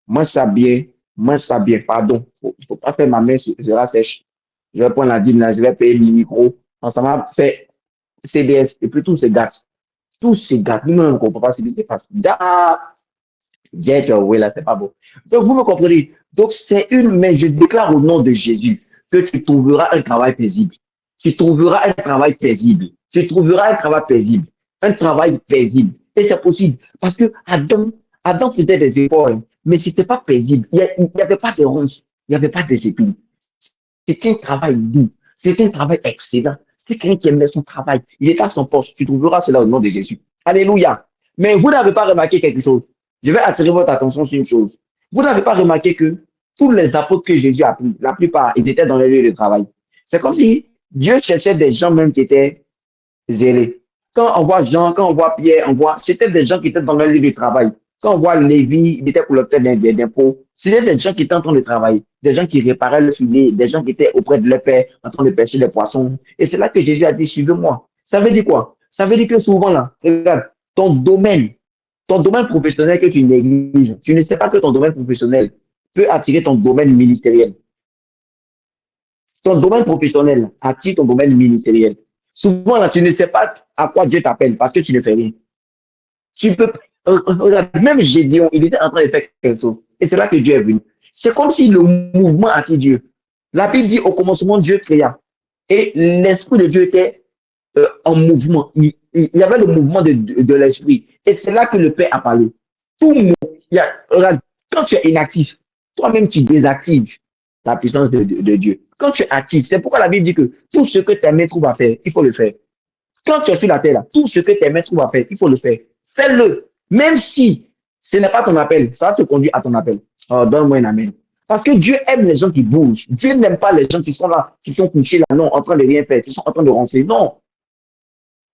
Mange ça bien, pardon. Il ne faut pas faire ma main sera sèche. Je vais prendre la dîme là, je vais payer le micro. Ça va faire CDS et puis tout se gâte. Tout se gâte. Nous-mêmes, on ne comprend pas ce qui se passe. Dire que oui, là, c'est pas bon. Donc, vous me comprenez. Donc, mais je déclare au nom de Jésus que tu trouveras un travail paisible. Tu trouveras un travail paisible. Tu trouveras un travail paisible. Un travail paisible. Et c'est possible. Parce que Adam faisait des efforts, hein, mais c'était pas paisible. Il n'y avait pas de ronces. Il n'y avait pas de discipline. C'était un travail doux. C'était un travail excellent. C'est quelqu'un qui aimait son travail. Il était à son poste. Tu trouveras cela au nom de Jésus. Alléluia. Mais vous n'avez pas remarqué quelque chose. Je vais attirer votre attention sur une chose. Vous n'avez pas remarqué que tous les apôtres que Jésus a pris, la plupart, ils étaient dans les lieux de travail. C'est comme si Dieu cherchait des gens même qui étaient zélés. Quand on voit Jean, quand on voit Pierre, c'était des gens qui étaient dans le lieu de travail. Quand on voit Lévi, il était collecteur d'impôts. C'était des gens qui étaient en train de travailler, des gens qui réparaient le filet, des gens qui étaient auprès de leur père en train de pêcher les poissons. Et c'est là que Jésus a dit, suivez-moi. Ça veut dire quoi? Ça veut dire que souvent là, regarde, ton domaine professionnel que tu négliges, tu ne sais pas que ton domaine professionnel peut attirer ton domaine ministériel. Ton domaine professionnel attire ton domaine ministériel. Souvent, là, tu ne sais pas à quoi Dieu t'appelle parce que tu ne fais rien. Tu peux, même Gédéon, il était en train de faire quelque chose. Et c'est là que Dieu est venu. C'est comme si le mouvement attire Dieu. La Bible dit au commencement, Dieu créa. Et l'Esprit de Dieu était en mouvement. Il y avait le mouvement de l'Esprit. Et c'est là que le Père a parlé. Tout mot, regarde, quand tu es inactif, toi-même tu désactives la puissance de Dieu. Quand tu es actif, c'est pourquoi la Bible dit que tout ce que tes mains trouvent à faire, il faut le faire. Quand tu es sur la terre, là, tout ce que tes mains trouvent à faire, il faut le faire. Fais-le. Même si ce n'est pas ton appel, ça va te conduire à ton appel. Oh, donne-moi un amen. Parce que Dieu aime les gens qui bougent. Dieu n'aime pas les gens qui sont là, qui sont couchés là, non, en train de rien faire, qui sont en train de ronfler. Non.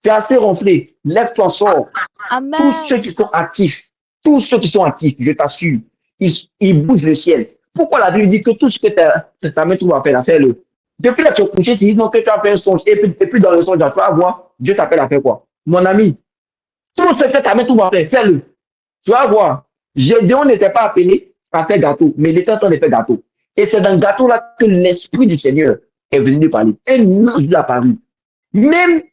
Tu es assez ronflé. Lève-toi, sors. Amen. Tous ceux qui sont actifs, je t'assure, ils bougent le ciel. Pourquoi la Bible dit que tout ce que ta main trouve à faire, fais-le. Depuis là, tu es couché, tu dis non, que tu as fait un songe. Et puis dans le songe, tu vas voir, Dieu t'appelle à faire quoi? Mon ami, tout ce que ta main trouve à faire, fais-le. Tu vas voir. Gédéon n'était pas appelé à faire gâteau, mais il était en train de faire gâteau. Et c'est dans le gâteau-là que l'Esprit du Seigneur est venu lui parler. Un ange lui a apparu. Même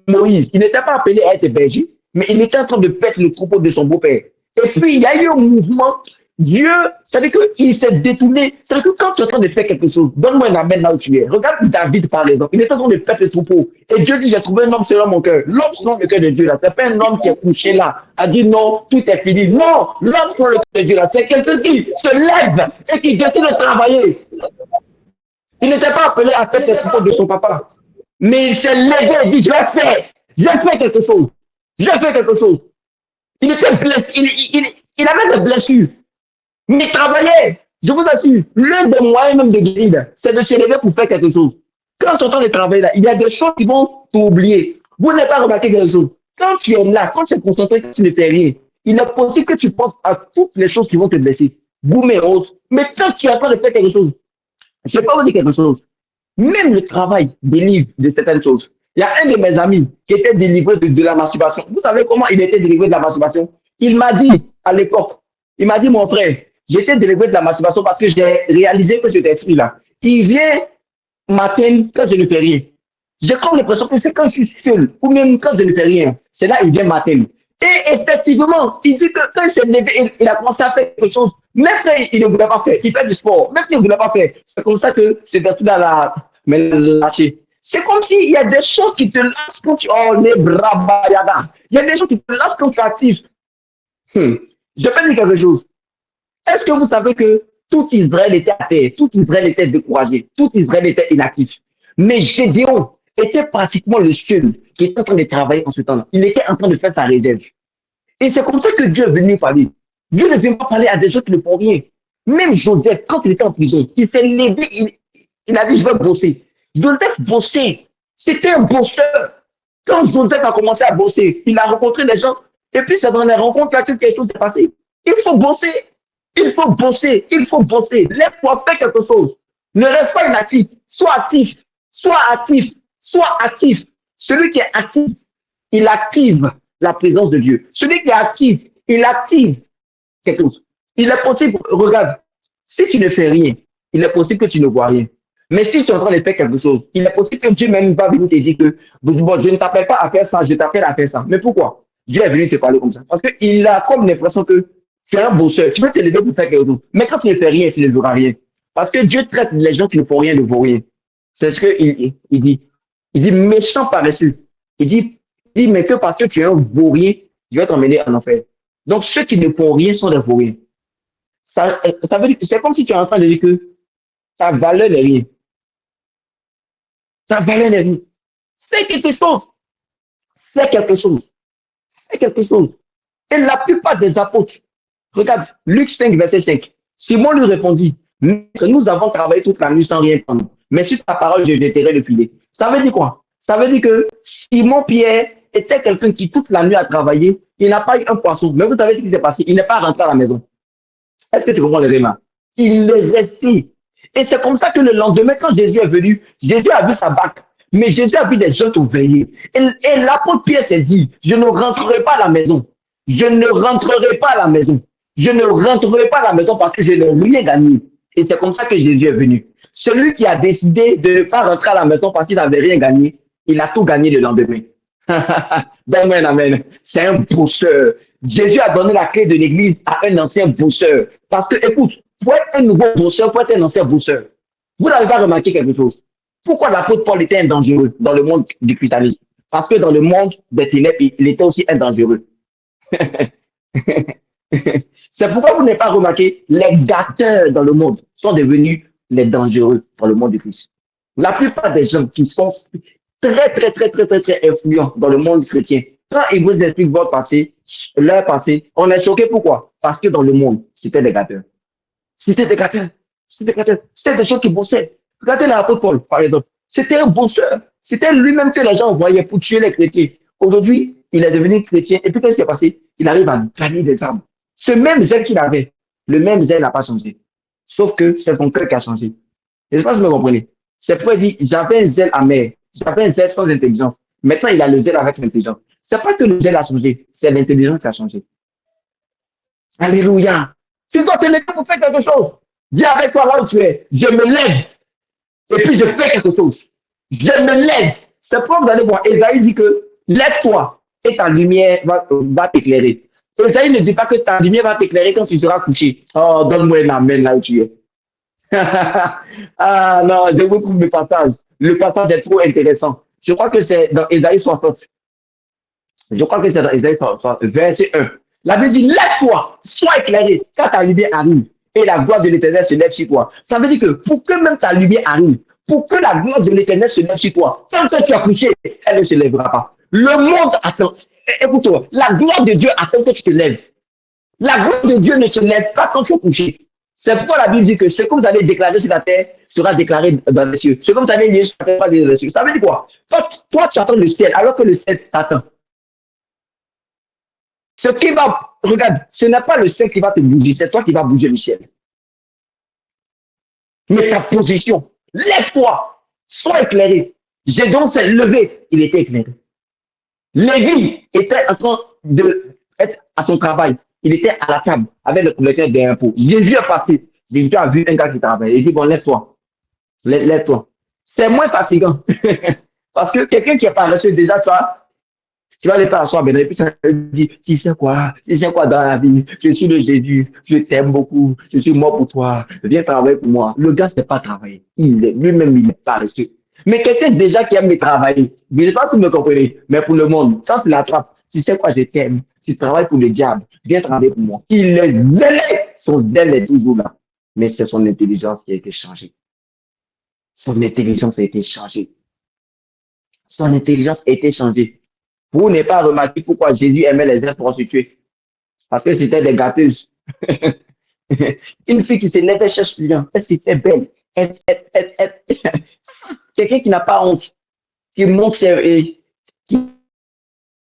Moïse, il n'était pas appelé à être berger, mais il était en train de perdre le troupeau de son beau-père. Et puis, il y a eu un mouvement. Dieu, c'est-à-dire qu'il s'est détourné. C'est-à-dire que quand tu es en train de faire quelque chose, donne-moi un amen là où tu es. Regarde David, par exemple. Il était en train de perdre le troupeau. Et Dieu dit, j'ai trouvé un homme selon mon cœur. L'homme selon le cœur de Dieu, là, c'est pas un homme qui est couché là, a dit non, tout est fini. Non, l'homme selon le cœur de Dieu, là, c'est quelqu'un qui se lève et qui décide de travailler. Il n'était pas appelé à faire le troupeau de son papa. Mais il s'est levé et dit, je vais faire quelque chose. Je vais faire quelque chose. Il était blessé, il avait des blessures. Mais il travaillait. Je vous assure, l'un des moyens même de guérir, c'est de se lever pour faire quelque chose. Quand tu es en train de travailler là, il y a des choses qui vont t'oublier. Vous n'avez pas remarqué quelque chose. Quand tu es là, quand tu es concentré, quand tu ne fais rien, il est possible que tu penses à toutes les choses qui vont te blesser. Boum et autres. Mais quand tu es en train de faire quelque chose, je vais pas vous dire quelque chose. Même le travail délivre de certaines choses. Il y a un de mes amis qui était délivré de la masturbation. Vous savez comment il était délivré de la masturbation? Il m'a dit à l'époque, il m'a dit, mon frère, j'étais délivré de la masturbation parce que j'ai réalisé que cet esprit-là, il vient matin quand je ne fais rien. J'ai comme l'impression que c'est quand je suis seul ou même quand je ne fais rien. C'est là il vient matin. Et effectivement, il dit que quand il s'est levé, il a commencé à faire quelque chose. Même quand il ne voulait pas faire, il fait du sport. Même quand il ne voulait pas faire, c'est comme ça que cet esprit-là l'a lâché. C'est comme s'il y a des choses qui te lassent quand tu les brabayada. Il y a des choses qui te lassent quand tu es actif. Je peux dire quelque chose. Est-ce que vous savez que tout Israël était à terre, tout Israël était découragé, tout Israël était inactif. Mais Gédéon était pratiquement le seul qui était en train de travailler en ce temps-là. Il était en train de faire sa réserve. Et c'est comme ça que Dieu est venu parler. Dieu ne vient pas parler à des gens qui ne font rien. Même Joseph, quand il était en prison, il s'est levé, il a dit, je vais bosser. Joseph bossait. C'était un bosseur. Quand Joseph a commencé à bosser, il a rencontré des gens. Et puis c'est dans les rencontres là que quelque chose s'est passé. Il faut bosser. Il faut bosser. Il faut bosser. Lève-toi, fais quelque chose. Ne reste pas inactif. Sois actif. Sois actif. Sois actif. Celui qui est actif, il active la présence de Dieu. Celui qui est actif, il active quelque chose. Il est possible, regarde, si tu ne fais rien, il est possible que tu ne vois rien. Mais si tu es en train de faire quelque chose, il est possible que Dieu même va venir te dire que bon, je ne t'appelle pas à faire ça, je t'appelle à faire ça. Mais pourquoi? Dieu est venu te parler comme ça. Parce qu'il a comme l'impression que tu es un bosseur. Tu veux te lever pour faire quelque chose. Mais quand tu ne fais rien, tu ne verras rien. Parce que Dieu traite les gens qui ne font rien de vaut rien. C'est ce qu'il dit. Il dit méchant paresseux. Il dit, mais que parce que tu es un vaurien, je vais t'emmener en enfer. Donc ceux qui ne font rien sont des vauriens. Ça veut dire que c'est comme si tu es en train de dire que ta valeur n'est rien. Ta valeur n'est rien. Fais quelque chose. Fais quelque chose. Fais quelque chose. Et la plupart des apôtres, regarde, Luc 5, verset 5. Simon lui répondit, Maître, nous avons travaillé toute la nuit sans rien prendre. Mais sur ta parole, je jeterai le filet. Ça veut dire quoi? Ça veut dire que Simon-Pierre était quelqu'un qui toute la nuit a travaillé. Il n'a pas eu un poisson. Mais vous savez ce qui s'est passé? Il n'est pas rentré à la maison. Est-ce que tu comprends le réma? Il est resté. Et c'est comme ça que le lendemain, quand Jésus est venu, Jésus a vu sa barque. Mais Jésus a vu des gens qui ont veillé. Et l'apôtre Pierre s'est dit, je ne rentrerai pas à la maison. Je ne rentrerai pas à la maison. Je ne rentrerai pas à la maison parce que je n'ai rien gagné. Et c'est comme ça que Jésus est venu. Celui qui a décidé de ne pas rentrer à la maison parce qu'il n'avait rien gagné, il a tout gagné le lendemain. Amen, amen. C'est un bosseur. Jésus a donné la clé de l'église à un ancien bosseur. Parce que, écoute, pour être un nouveau bosseur, pour être un ancien bosseur, vous n'avez pas remarqué quelque chose. Pourquoi l'apôtre Paul était un dangereux dans le monde du christianisme? Parce que dans le monde des ténèbres, il était aussi un dangereux. C'est pourquoi vous n'avez pas remarqué, les gâteurs dans le monde sont devenus les dangereux dans le monde du Christ. La plupart des gens qui sont très influents dans le monde chrétien, quand ils vous expliquent votre passé, leur passé, on est choqué. Pourquoi? Parce que dans le monde, c'était des gâteurs. C'était des gâteurs. C'était des gâteurs. C'était des gens qui bossaient. Regardez l'apôtre Paul, par exemple. C'était un bosseur. C'était lui-même que les gens voyaient pour tuer les chrétiens. Aujourd'hui, il est devenu chrétien. Et puis, qu'est-ce qui est passé? Il arrive à gagner des âmes. Ce même zèle qu'il avait, le même zèle n'a pas changé. Sauf que c'est son cœur qui a changé. Je ne sais pas si vous me comprenez. C'est pourquoi il dit, j'avais un zèle amer. J'avais un zèle sans intelligence. Maintenant, il a le zèle avec l'intelligence. Ce n'est pas que le zèle a changé, c'est l'intelligence qui a changé. Alléluia. Tu dois te lever pour faire quelque chose. Dis avec toi là où tu es, je me lève. Et puis je fais quelque chose. Je me lève. C'est pourquoi vous allez voir, Esaïe dit que lève-toi et ta lumière va t'éclairer. Esaïe ne dit pas que ta lumière va t'éclairer quand tu seras couché. Oh, donne-moi un amen là où tu es. Ah non, je vous trouve le passage. Le passage est trop intéressant. Je crois que c'est dans Esaïe 60. Je crois que c'est dans Esaïe 60, verset 1. La Bible dit, lève-toi, sois éclairé, car ta lumière arrive. Et la gloire de l'Éternel se lève sur toi. Ça veut dire que pour que même ta lumière arrive, pour que la gloire de l'Éternel se lève sur toi, tant que tu as couché, elle ne se lèvera pas. Le monde attend. Écoute-toi, la gloire de Dieu attend que tu te lèves. La gloire de Dieu ne se lève pas quand tu es couché. C'est pourquoi la Bible dit que ce que vous allez déclarer sur la terre sera déclaré dans les cieux. Ce que vous allez lire sur la terre sera dit dans les cieux. Ça veut dire quoi? Toi, tu attends le ciel alors que le ciel t'attend. Ce qui va, regarde, ce n'est pas le ciel qui va te bouger, c'est toi qui vas bouger le ciel. Mais ta position, lève-toi, sois éclairé. Gédéon s'est levé, il était éclairé. Lévi était en train d'être à son travail. Il était à la table avec le collecteur des impôts. Jésus est passé. Jésus a vu un gars qui travaille. Il dit, bon, lève-toi. Lève-toi. C'est moins fatigant. Parce que quelqu'un qui est paresseux, déjà, tu vas aller t'asseoir maintenant. Et puis, ça te dit, tu sais quoi dans la vie? Je suis le Jésus. Je t'aime beaucoup. Je suis mort pour toi. Viens travailler pour moi. Le gars, c'est pas travailler. Lui-même, il est paresseux. Mais quelqu'un déjà qui aime les travailler, je ne sais pas si vous me comprenez, mais pour le monde, quand tu l'attrapes, tu sais quoi, je t'aime, tu travailles pour le diable, viens travailler pour moi. Il est zélé. son zèle est toujours là, mais c'est son intelligence qui a été changée. Son intelligence a été changée. Son intelligence a été changée. Vous n'avez pas remarqué pourquoi Jésus aimait les ex-prostituées? Parce que c'était des gâteuses. Une fille qui s'élève, elle cherche client, elle s'est fait belle. Quelqu'un qui n'a pas honte, qui monte ses,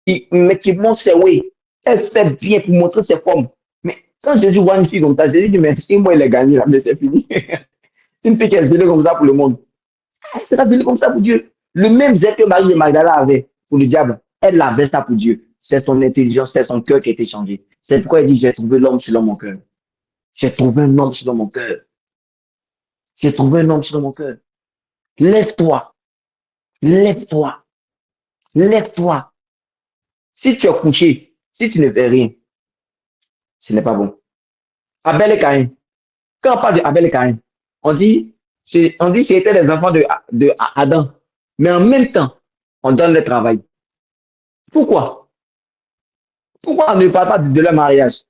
qui monte ses ouais. Elle fait bien pour montrer ses formes. Mais quand Jésus voit une fille comme ça, Jésus dit, mais si moi il est gagné, là, mais c'est fini. C'est une fille qui est zélée comme ça pour le monde. Elle sera zélée comme ça pour Dieu. Le même zèle que Marie de Magdala avait pour le diable, elle avait ça pour Dieu. C'est son intelligence, c'est son cœur qui a été changé. C'est pourquoi elle dit, j'ai trouvé l'homme selon mon cœur. J'ai trouvé un homme selon mon cœur. J'ai trouvé un homme selon mon cœur. Lève-toi. Lève-toi. Lève-toi. Si tu es couché, si tu ne fais rien, ce n'est pas bon. Abel et Caïn. Quand on parle d'Abel et Caïn, on dit c'était les enfants de Adam. Mais en même temps, on donne le travail. Pourquoi? Pourquoi on ne parle pas de leur mariage?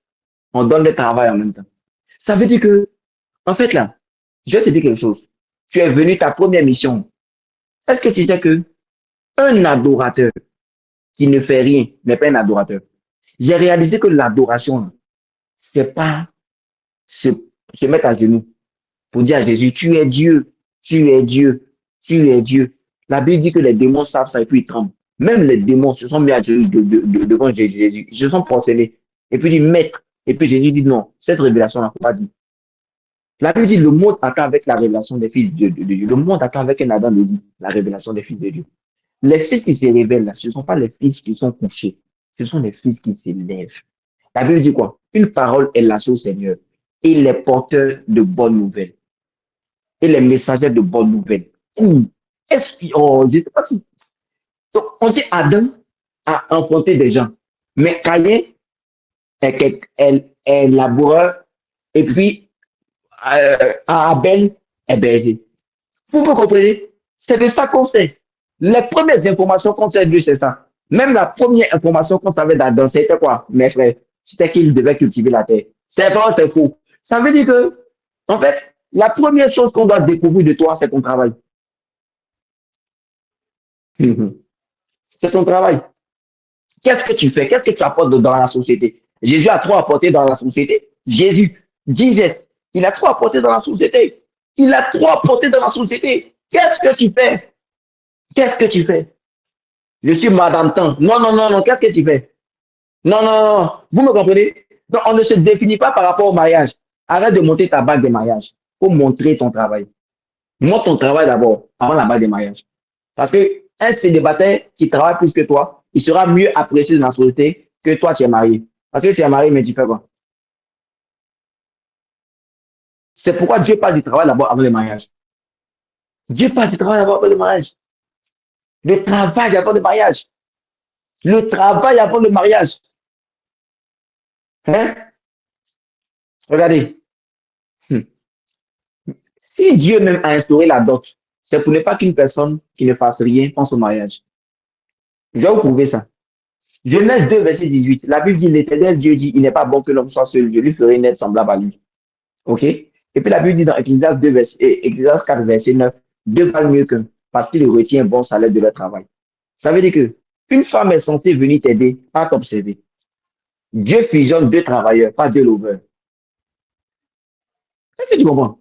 On donne le travail en même temps. Ça veut dire que, en fait, là, je vais te dire quelque chose. Tu es venu ta première mission. Est-ce que tu sais que un adorateur qui ne fait rien n'est pas un adorateur? J'ai réalisé que l'adoration, c'est pas se, se mettre à genoux pour dire à Jésus, tu es Dieu, tu es Dieu, tu es Dieu. La Bible dit que les démons savent ça et puis ils tremblent. Même les démons se sont mis à genoux devant Jésus. Ils se sont prosternés. Et puis ils disent, maître. Et puis Jésus dit, non, cette révélation, il ne faut pas dire. La Bible dit, le monde attend avec la révélation des fils de Dieu. Le monde attend avec un Adam de vie, la révélation des fils de Dieu. Les fils qui se révèlent, là, ce ne sont pas les fils qui sont couchés. Ce sont les fils qui s'élèvent. La Bible dit quoi? Une parole est lâchée au Seigneur. Et les porteurs de bonnes nouvelles. Et les messagers de bonnes nouvelles. Oh, je ne sais pas si. Donc, on dit Adam a enfanté des gens. Mais Caïn est laboureur. Et puis, Abel est berger. Vous me comprenez? C'est de ça qu'on sait. Les premières informations qu'on sait de lui, c'est ça. Même la première information qu'on savait d'Adam, c'était quoi, mes frères? C'était qu'il devait cultiver la terre. C'est vrai, c'est faux. Ça veut dire que, en fait, la première chose qu'on doit découvrir de toi, c'est ton travail. C'est ton travail. Qu'est-ce que tu fais? Qu'est-ce que tu apportes dans la société? Jésus a trop apporté dans la société. Jésus disait, il a trop apporté dans la société. Il a trop apporté dans la société. Qu'est-ce que tu fais? Qu'est-ce que tu fais? Je suis Madame Tan. Non, non, non, non. Qu'est-ce que tu fais? Non, non, non. Vous me comprenez? Donc, on ne se définit pas par rapport au mariage. Arrête de monter ta bague de mariage. Il faut montrer ton travail. Montre ton travail d'abord, avant la bague de mariage. Parce que un célibataire qui travaille plus que toi, il sera mieux apprécié dans la société que toi, tu es marié. Parce que tu es marié, mais tu fais quoi? C'est pourquoi Dieu parle du travail d'abord avant le mariage. Dieu parle du travail d'abord avant le mariage. Le travail avant le mariage. Le travail avant le mariage. Hein? Regardez. Si Dieu même a instauré la dot, c'est pour ne pas qu'une personne qui ne fasse rien pense au mariage. Je vais vous prouver ça. Genèse 2, verset 18. La Bible dit, l'Éternel Dieu dit, il n'est pas bon que l'homme soit seul. Je lui ferai une aide semblable à lui. OK? Et puis la Bible dit dans Ecclésiaste 4, verset 9, deux valent mieux qu'un, parce qu'il retient un bon salaire de leur travail. Ça veut dire que une femme est censée venir t'aider, pas t'observer. Dieu fusionne deux travailleurs, pas deux lovers. Est-ce que tu comprends?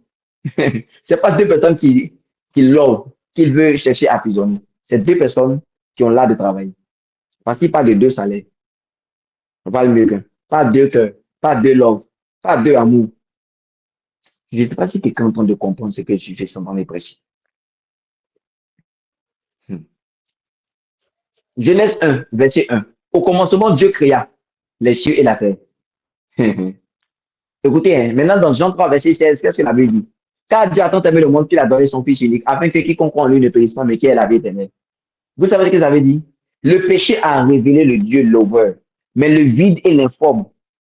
C'est pas deux personnes qui lovent, qu'il veut chercher à fusionner. C'est deux personnes qui ont l'art de travailler. Parce qu'il parle de deux salaires. On parle mieux qu'un. Pas deux cœurs, pas deux love, pas deux amours. Je ne sais pas si quelqu'un est en train de comprendre ce que je fais dans les précis. Genèse 1, verset 1. Au commencement, Dieu créa les cieux et la terre. Écoutez, hein, maintenant dans Jean 3, verset 16, qu'est-ce que la Bible dit? Car Dieu a tant aimé le monde qu'il a donné son Fils unique, afin que quiconque en lui ne périsse pas, mais qui ait la vie éternelle. Vous savez ce que ça veut dire? Le péché a révélé le Dieu lover, mais le vide et l'informe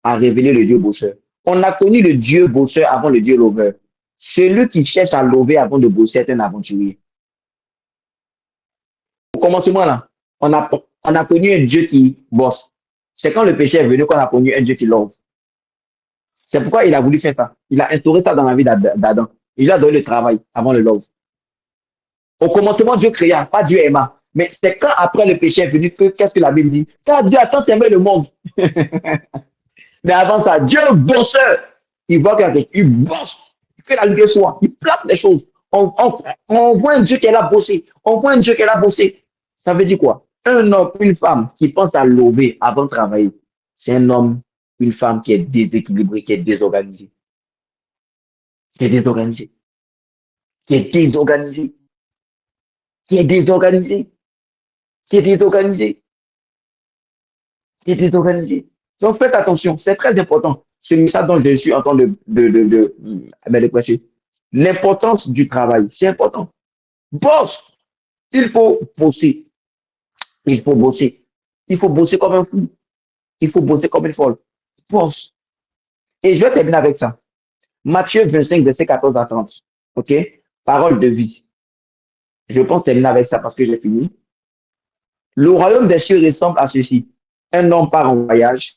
a révélé le Dieu bosseur. On a connu le Dieu bosseur avant le Dieu lover. Celui qui cherche à lover avant de bosser est un aventurier. Au commencement, là, on a connu un Dieu qui bosse. C'est quand le péché est venu qu'on a connu un Dieu qui love. C'est pourquoi il a voulu faire ça. Il a instauré ça dans la vie d'Adam. Il lui a donné le travail avant le love. Au commencement, Dieu créa, pas Dieu aima. Mais c'est quand après le péché est venu que qu'est-ce que la Bible dit? Car Dieu a tant aimé le monde. Mais avant ça, Dieu bosseur. Il voit qu'il bosse, il fait la lumière soit, il place les choses. On voit un Dieu qui est là bossé. On voit un Dieu qui est là bossé. Ça veut dire quoi? Un homme, une femme qui pense à lever avant de travailler, c'est un homme, une femme qui est déséquilibré, qui est désorganisé. Qui est désorganisé. Qui est désorganisé. Qui est désorganisé. Qui est désorganisé. Qui est désorganisé. Donc faites attention, c'est très important. C'est ça dont je suis en train de prêcher. L'importance du travail, c'est important. Bosse, il faut bosser. Il faut bosser. Il faut bosser comme un fou. Il faut bosser comme une folle. Bosse. Et je vais terminer avec ça. Matthieu 25, verset 14 à 30. OK? Parole de vie. Je pense terminer avec ça parce que j'ai fini. Le royaume des cieux ressemble à ceci. Un homme part en voyage.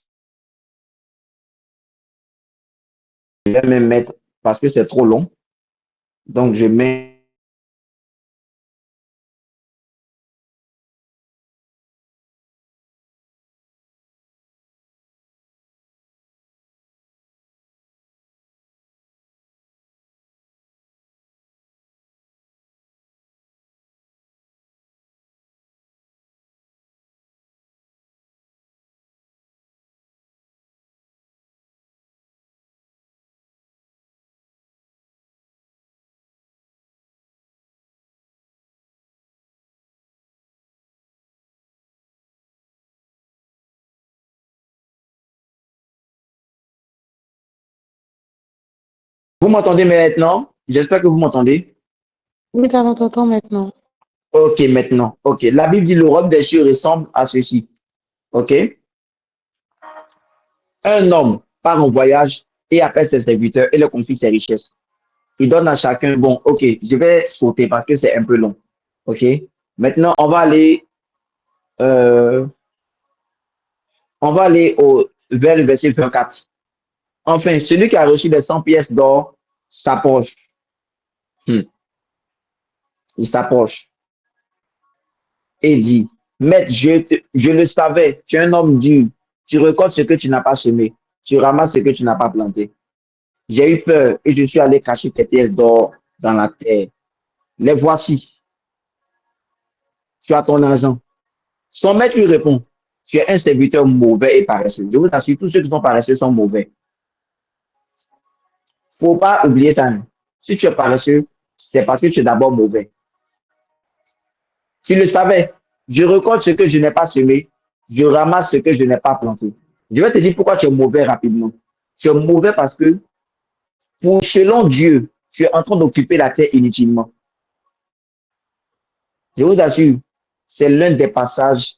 Je vais même mettre, parce que c'est trop long. Donc, je mets. Vous m'entendez maintenant? J'espère que vous m'entendez. Oui, t'entends maintenant. OK, maintenant. OK. La Bible dit l'Europe des cieux ressemble à ceci. OK? Un homme part en voyage et appelle ses serviteurs et leur confie ses richesses. Il donne à chacun, bon, OK, je vais sauter parce que c'est un peu long. OK? Maintenant, euh, on va aller vers le verset 24. Enfin, celui qui a reçu les 100 pièces d'or s'approche. Il s'approche et dit, Maître, je le savais, tu es un homme dur. Tu récoltes ce que tu n'as pas semé. Tu ramasses ce que tu n'as pas planté. J'ai eu peur et je suis allé cacher tes pièces d'or dans la terre. Les voici. Tu as ton argent. Son maître lui répond, tu es un serviteur mauvais et paresseux. Je vous assure, tous ceux qui sont paresseux sont mauvais. Il ne faut pas oublier ça. Si tu es paresseux, c'est parce que tu es d'abord mauvais. Tu le savais. Je récolte ce que je n'ai pas semé. Je ramasse ce que je n'ai pas planté. Je vais te dire pourquoi tu es mauvais rapidement. Tu es mauvais parce que, selon Dieu, tu es en train d'occuper la terre inutilement. Je vous assure, c'est l'un des passages.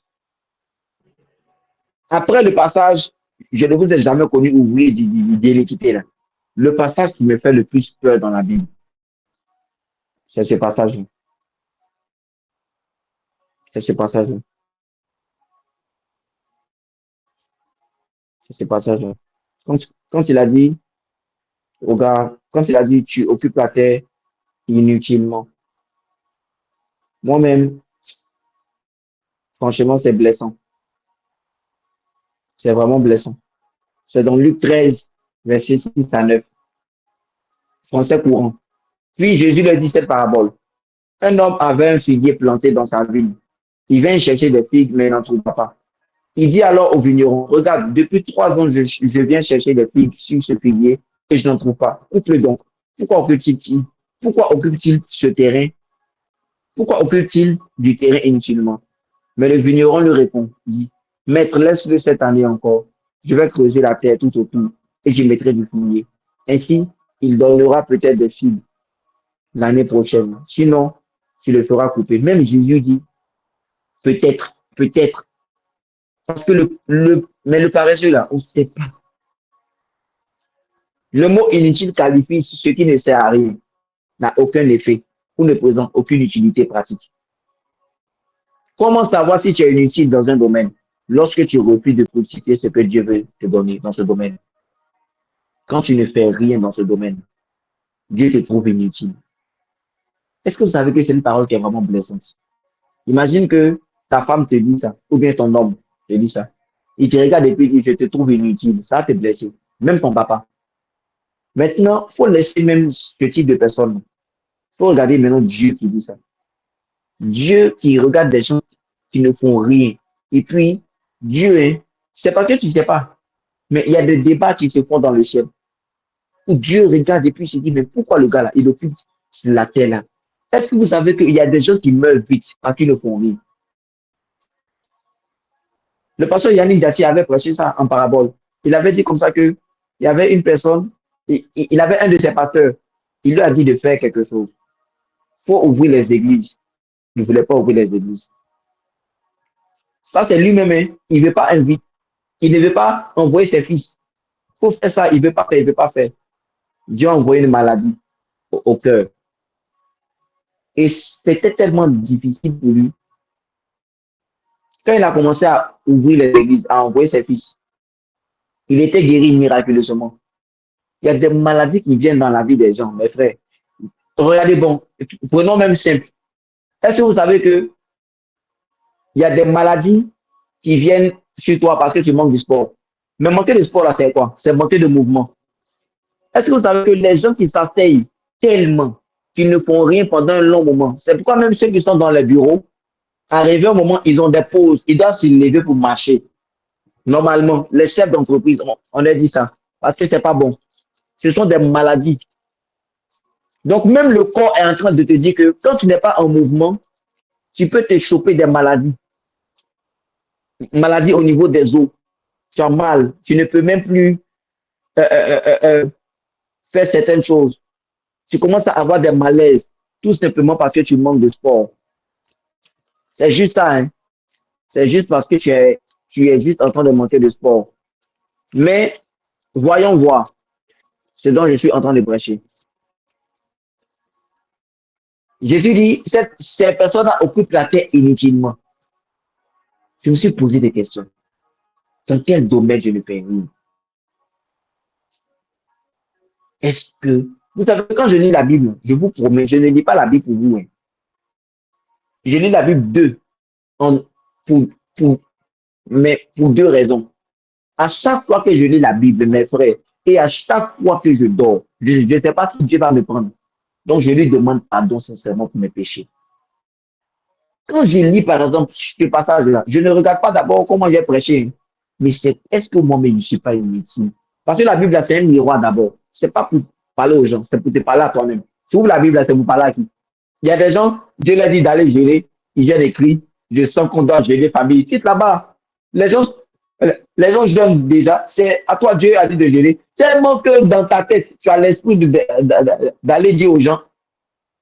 Après le passage, je ne vous ai jamais connu ouvrier d'iniquité là. Le passage qui me fait le plus peur dans la Bible, c'est ce passage-là. C'est ce passage-là. C'est ce passage-là. Quand il a dit, regarde, quand il a dit, tu occupes la terre inutilement. Moi-même, franchement, c'est blessant. C'est vraiment blessant. C'est dans Luc 13, verset 6 à 9. Français courant. Puis Jésus leur dit cette parabole. Un homme avait un figuier planté dans sa ville. Il vient chercher des figues, mais il n'en trouve pas. Il dit alors au vigneron, regarde, depuis 3 ans, je viens chercher des figues sur ce figuier et je n'en trouve pas. Coupe-le donc. Pourquoi occupe-t-il ce terrain? Pourquoi occupe-t-il du terrain inutilement? Mais le vigneron lui répond, dit, Maître, laisse-le cette année encore. Je vais creuser la terre tout autour et j'y mettrai du figuier. Ainsi, il donnera peut-être des figues l'année prochaine. Sinon, tu le feras couper. Même Jésus dit, peut-être, peut-être. Parce que mais le paresseux là, on ne sait pas. Le mot inutile qualifie ce qui ne sert à rien, n'a aucun effet ou ne présente aucune utilité pratique. Comment savoir si tu es inutile dans un domaine lorsque tu refuses de fructifier ce que Dieu veut te donner dans ce domaine? quand tu ne fais rien dans ce domaine, Dieu te trouve inutile. Est-ce que vous savez que c'est une parole qui est vraiment blessante? Imagine que ta femme te dit ça, ou bien ton homme te dit ça. Il te regarde et puis il dit, je te trouve inutile. Ça te blesse. Même ton papa. Maintenant, il faut laisser même ce type de personne. Il faut regarder maintenant Dieu qui dit ça. Dieu qui regarde des gens qui ne font rien. Et puis, Dieu, hein, c'est parce que tu ne sais pas. Mais il y a des débats qui se font dans le ciel. Où Dieu regarde et puis il se dit, mais pourquoi le gars là, il occupe la terre là? Est-ce que vous savez qu'il y a des gens qui meurent vite parce qu'ils ne font rien? Le pasteur Yannick Jati avait prêché ça en parabole. Il avait dit comme ça que il y avait une personne, il avait un de ses pasteurs, il lui a dit de faire quelque chose. Il faut ouvrir les églises. Il ne voulait pas ouvrir les églises. Ça, c'est lui-même, hein. Il ne veut pas inviter. Il ne veut pas envoyer ses fils. Il faut faire ça, il ne veut pas faire, il ne veut pas faire. Dieu a envoyé une maladie au cœur. Et c'était tellement difficile pour lui. Quand il a commencé à ouvrir les églises, à envoyer ses fils, il était guéri miraculeusement. Il y a des maladies qui viennent dans la vie des gens, mes frères. Regardez, bon, prenons même simple. Est-ce que vous savez que il y a des maladies qui viennent sur toi parce que tu manques du sport? Mais manquer de sport, là, c'est quoi? C'est manquer de mouvement. Est-ce que vous savez que les gens qui s'asseyent tellement qu'ils ne font rien pendant un long moment, c'est pourquoi même ceux qui sont dans les bureaux, arrivé au moment, ils ont des pauses, ils doivent se lever pour marcher. Normalement, les chefs d'entreprise, on a dit ça, parce que c'est pas bon. Ce sont des maladies. Donc, même le corps est en train de te dire que quand tu n'es pas en mouvement, tu peux te choper des maladies. Maladies au niveau des os. Tu as mal. Tu ne peux même plus euh, euh, euh, euh, faire certaines choses. Tu commences à avoir des malaises, tout simplement parce que tu manques de sport. C'est juste ça, hein. C'est juste parce que tu es juste en train de manquer de sport. Mais voyons voir ce dont je suis en train de prêcher. Jésus dit, ces personnes-là occupent la terre inutilement. Je me suis posé des questions. Dans quel domaine je ne fais rien? Est-ce que, vous savez, quand je lis la Bible, je vous promets, je ne lis pas la Bible pour vous, hein. Je lis la Bible en, pour, pour, mais pour deux raisons. À chaque fois que je lis la Bible, mes frères, et à chaque fois que je dors, je ne sais pas si Dieu va me prendre. Donc, je lui demande pardon sincèrement pour mes péchés. Quand je lis, par exemple, ce passage-là, je ne regarde pas d'abord comment j'ai prêché, mais c'est est-ce que moi-même, je ne suis pas inutile? Parce que la Bible, c'est un miroir d'abord. Ce n'est pas pour parler aux gens, c'est pour te parler à toi-même. Tu ouvres la Bible, c'est pour parler à qui? Il y a des gens, Dieu leur dit d'aller gérer, ils viennent écrire, je sens qu'on doit gérer famille. Quitte là-bas. Les gens, les gens jeûnent déjà, c'est à toi Dieu a dit de gérer. Tellement que dans ta tête, tu as l'esprit d'aller dire aux gens,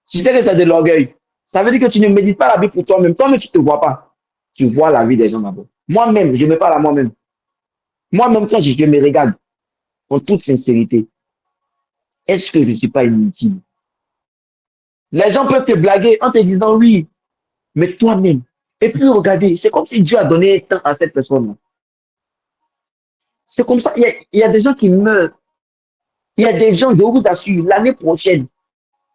tu sais que c'est de l'orgueil. Ça veut dire que tu ne médites pas la Bible pour toi-même. Toi-même, tu ne te vois pas. Tu vois la vie des gens d'abord. Moi-même, je me parle à moi-même. Moi-même, quand je me regarde, en toute sincérité, est-ce que je ne suis pas inutile? Les gens peuvent te blaguer en te disant oui, mais toi-même. Et puis, regardez, c'est comme si Dieu a donné un temps à cette personne-là. C'est comme ça, il y a des gens qui meurent. Il y a des gens, je vous assure, l'année prochaine,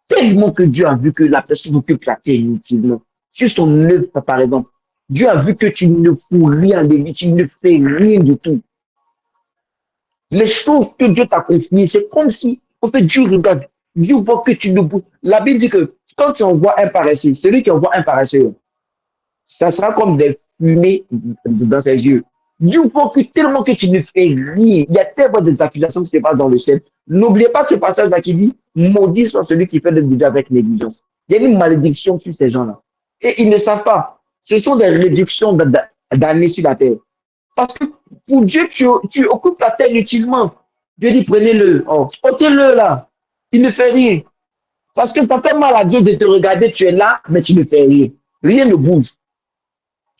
tellement que Dieu a vu que la personne occupe la terre inutilement. Sur son œuvre, par exemple, Dieu a vu que tu ne fous rien de lui, tu ne fais rien du tout. Les choses que Dieu t'a confiées, c'est comme si, en fait, Dieu regarde, Dieu voit que tu ne bouges. La Bible dit que quand tu envoies un paresseux, celui qui envoie un paresseux, ça sera comme des fumées dans ses yeux. Dieu voit que tellement que tu ne fais rien. Il y a tellement des accusations qui se passent dans le ciel. N'oubliez pas ce passage-là qui dit, maudit soit celui qui fait le budget avec négligence. Il y a une malédiction sur ces gens-là. Et ils ne savent pas. Ce sont des réductions d'années sur la terre. Parce que pour Dieu, tu occupes la terre inutilement. Dieu dit, prenez-le. Oh, ôtez-le là. Il ne fait rien. Parce que ça fait mal à Dieu de te regarder, tu es là, mais tu ne fais rien. Rien ne bouge.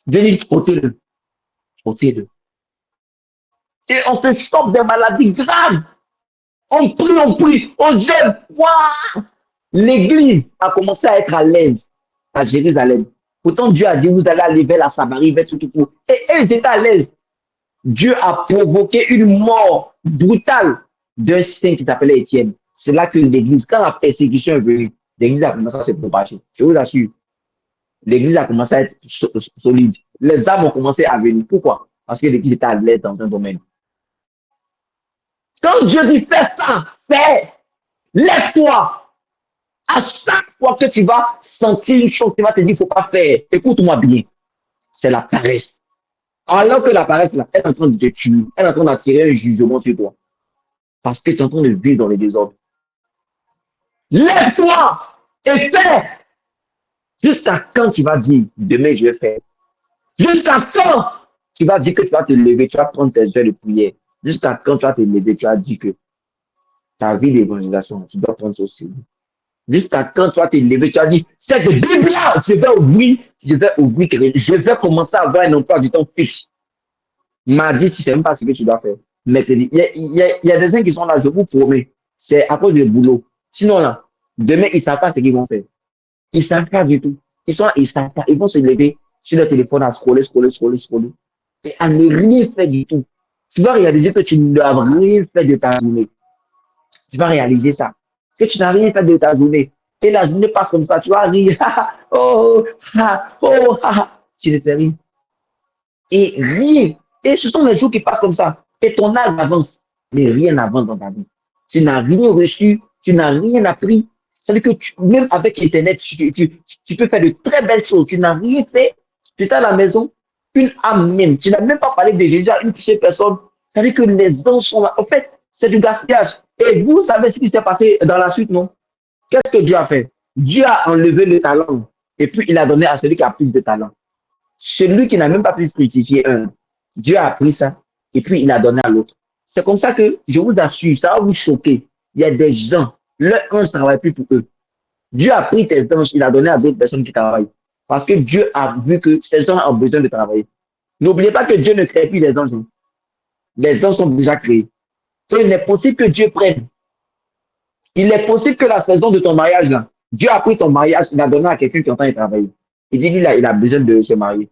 Dieu dit, ôtez-le. Ôtez-le. Et on se stoppe des maladies graves. On prie, on jeûne. Waouh! L'église a commencé à être à l'aise à Jérusalem. Pourtant, Dieu a dit, vous allez aller vers la Samarie, vers tout. Et eux, ils étaient à l'aise. Dieu a provoqué une mort brutale d'un saint qui s'appelait Étienne. C'est là que l'église, quand la persécution est venue, l'église a commencé à se propager. Je vous assure, l'église a commencé à être solide. Les âmes ont commencé à venir. Pourquoi? Parce que l'église était à l'aise dans un domaine. Quand Dieu dit fais ça, fais, lève-toi. À chaque fois que tu vas sentir une chose qui va te dire, il ne faut pas faire, écoute-moi bien, c'est la paresse. Alors que la paresse, là, elle est en train de te tuer, elle est en train d'attirer un jugement sur toi. Parce que tu es en train de vivre dans le désordre. Lève-toi et fais. Jusqu'à quand tu vas dire, demain je vais faire. Jusqu'à quand tu vas dire que tu vas te lever, tu vas prendre tes heures de prière. Jusqu'à quand tu vas te lever, tu vas dire que ta vie d'évangélisation, tu dois prendre ça au sérieux. Jusqu'à quand tu vas te lever, tu vas dire, cette Bible-là, je vais ouvrir, je vais commencer à avoir un emploi du temps fixe. Mardi, tu ne sais même pas ce que tu dois faire. Mercredi, il y a des gens qui sont là, je vous promets, c'est à cause du boulot. Sinon, là, demain, ils ne savent pas ce qu'ils vont faire. Ils ne savent pas du tout. Ils savent pas. Ils vont se lever sur le téléphone à scroller. Et à ne rien faire du tout. Tu vas réaliser que tu n'as rien fait de ta journée. Tu vas réaliser ça. Que tu n'as rien fait de ta journée. Et la journée passe comme ça. Tu vas rire. Oh, tu ne fais rien. Et rien. Et ce sont les jours qui passent comme ça. Et ton âge avance. Mais rien n'avance dans ta vie. Tu n'as rien reçu. Tu n'as rien appris. C'est-à-dire que même avec Internet, tu peux faire de très belles choses. Tu n'as rien fait. Tu es à la maison, une âme même. Tu n'as même pas parlé de Jésus à une seule personne. C'est-à-dire que les anges sont là. En fait, c'est du gaspillage. Et vous savez ce qui s'est passé dans la suite, non? Qu'est-ce que Dieu a fait? Dieu a enlevé le talent. Et puis, il a donné à celui qui a plus de talent. Celui qui n'a même pas pu fructifier un. Dieu a pris ça. Et puis, il a donné à l'autre. C'est comme ça que, je vous assure, ça va vous choquer. Il y a des gens, leur ange ne travaille plus pour eux. Dieu a pris tes anges, il a donné à d'autres personnes qui travaillent. Parce que Dieu a vu que ces gens ont besoin de travailler. N'oubliez pas que Dieu ne crée plus les anges. Les anges sont déjà créés. Donc, il est possible que Dieu prenne. Il est possible que la saison de ton mariage, là, Dieu a pris ton mariage, il a donné à quelqu'un qui est en train de travailler. Il dit, lui, là, il a besoin de se marier.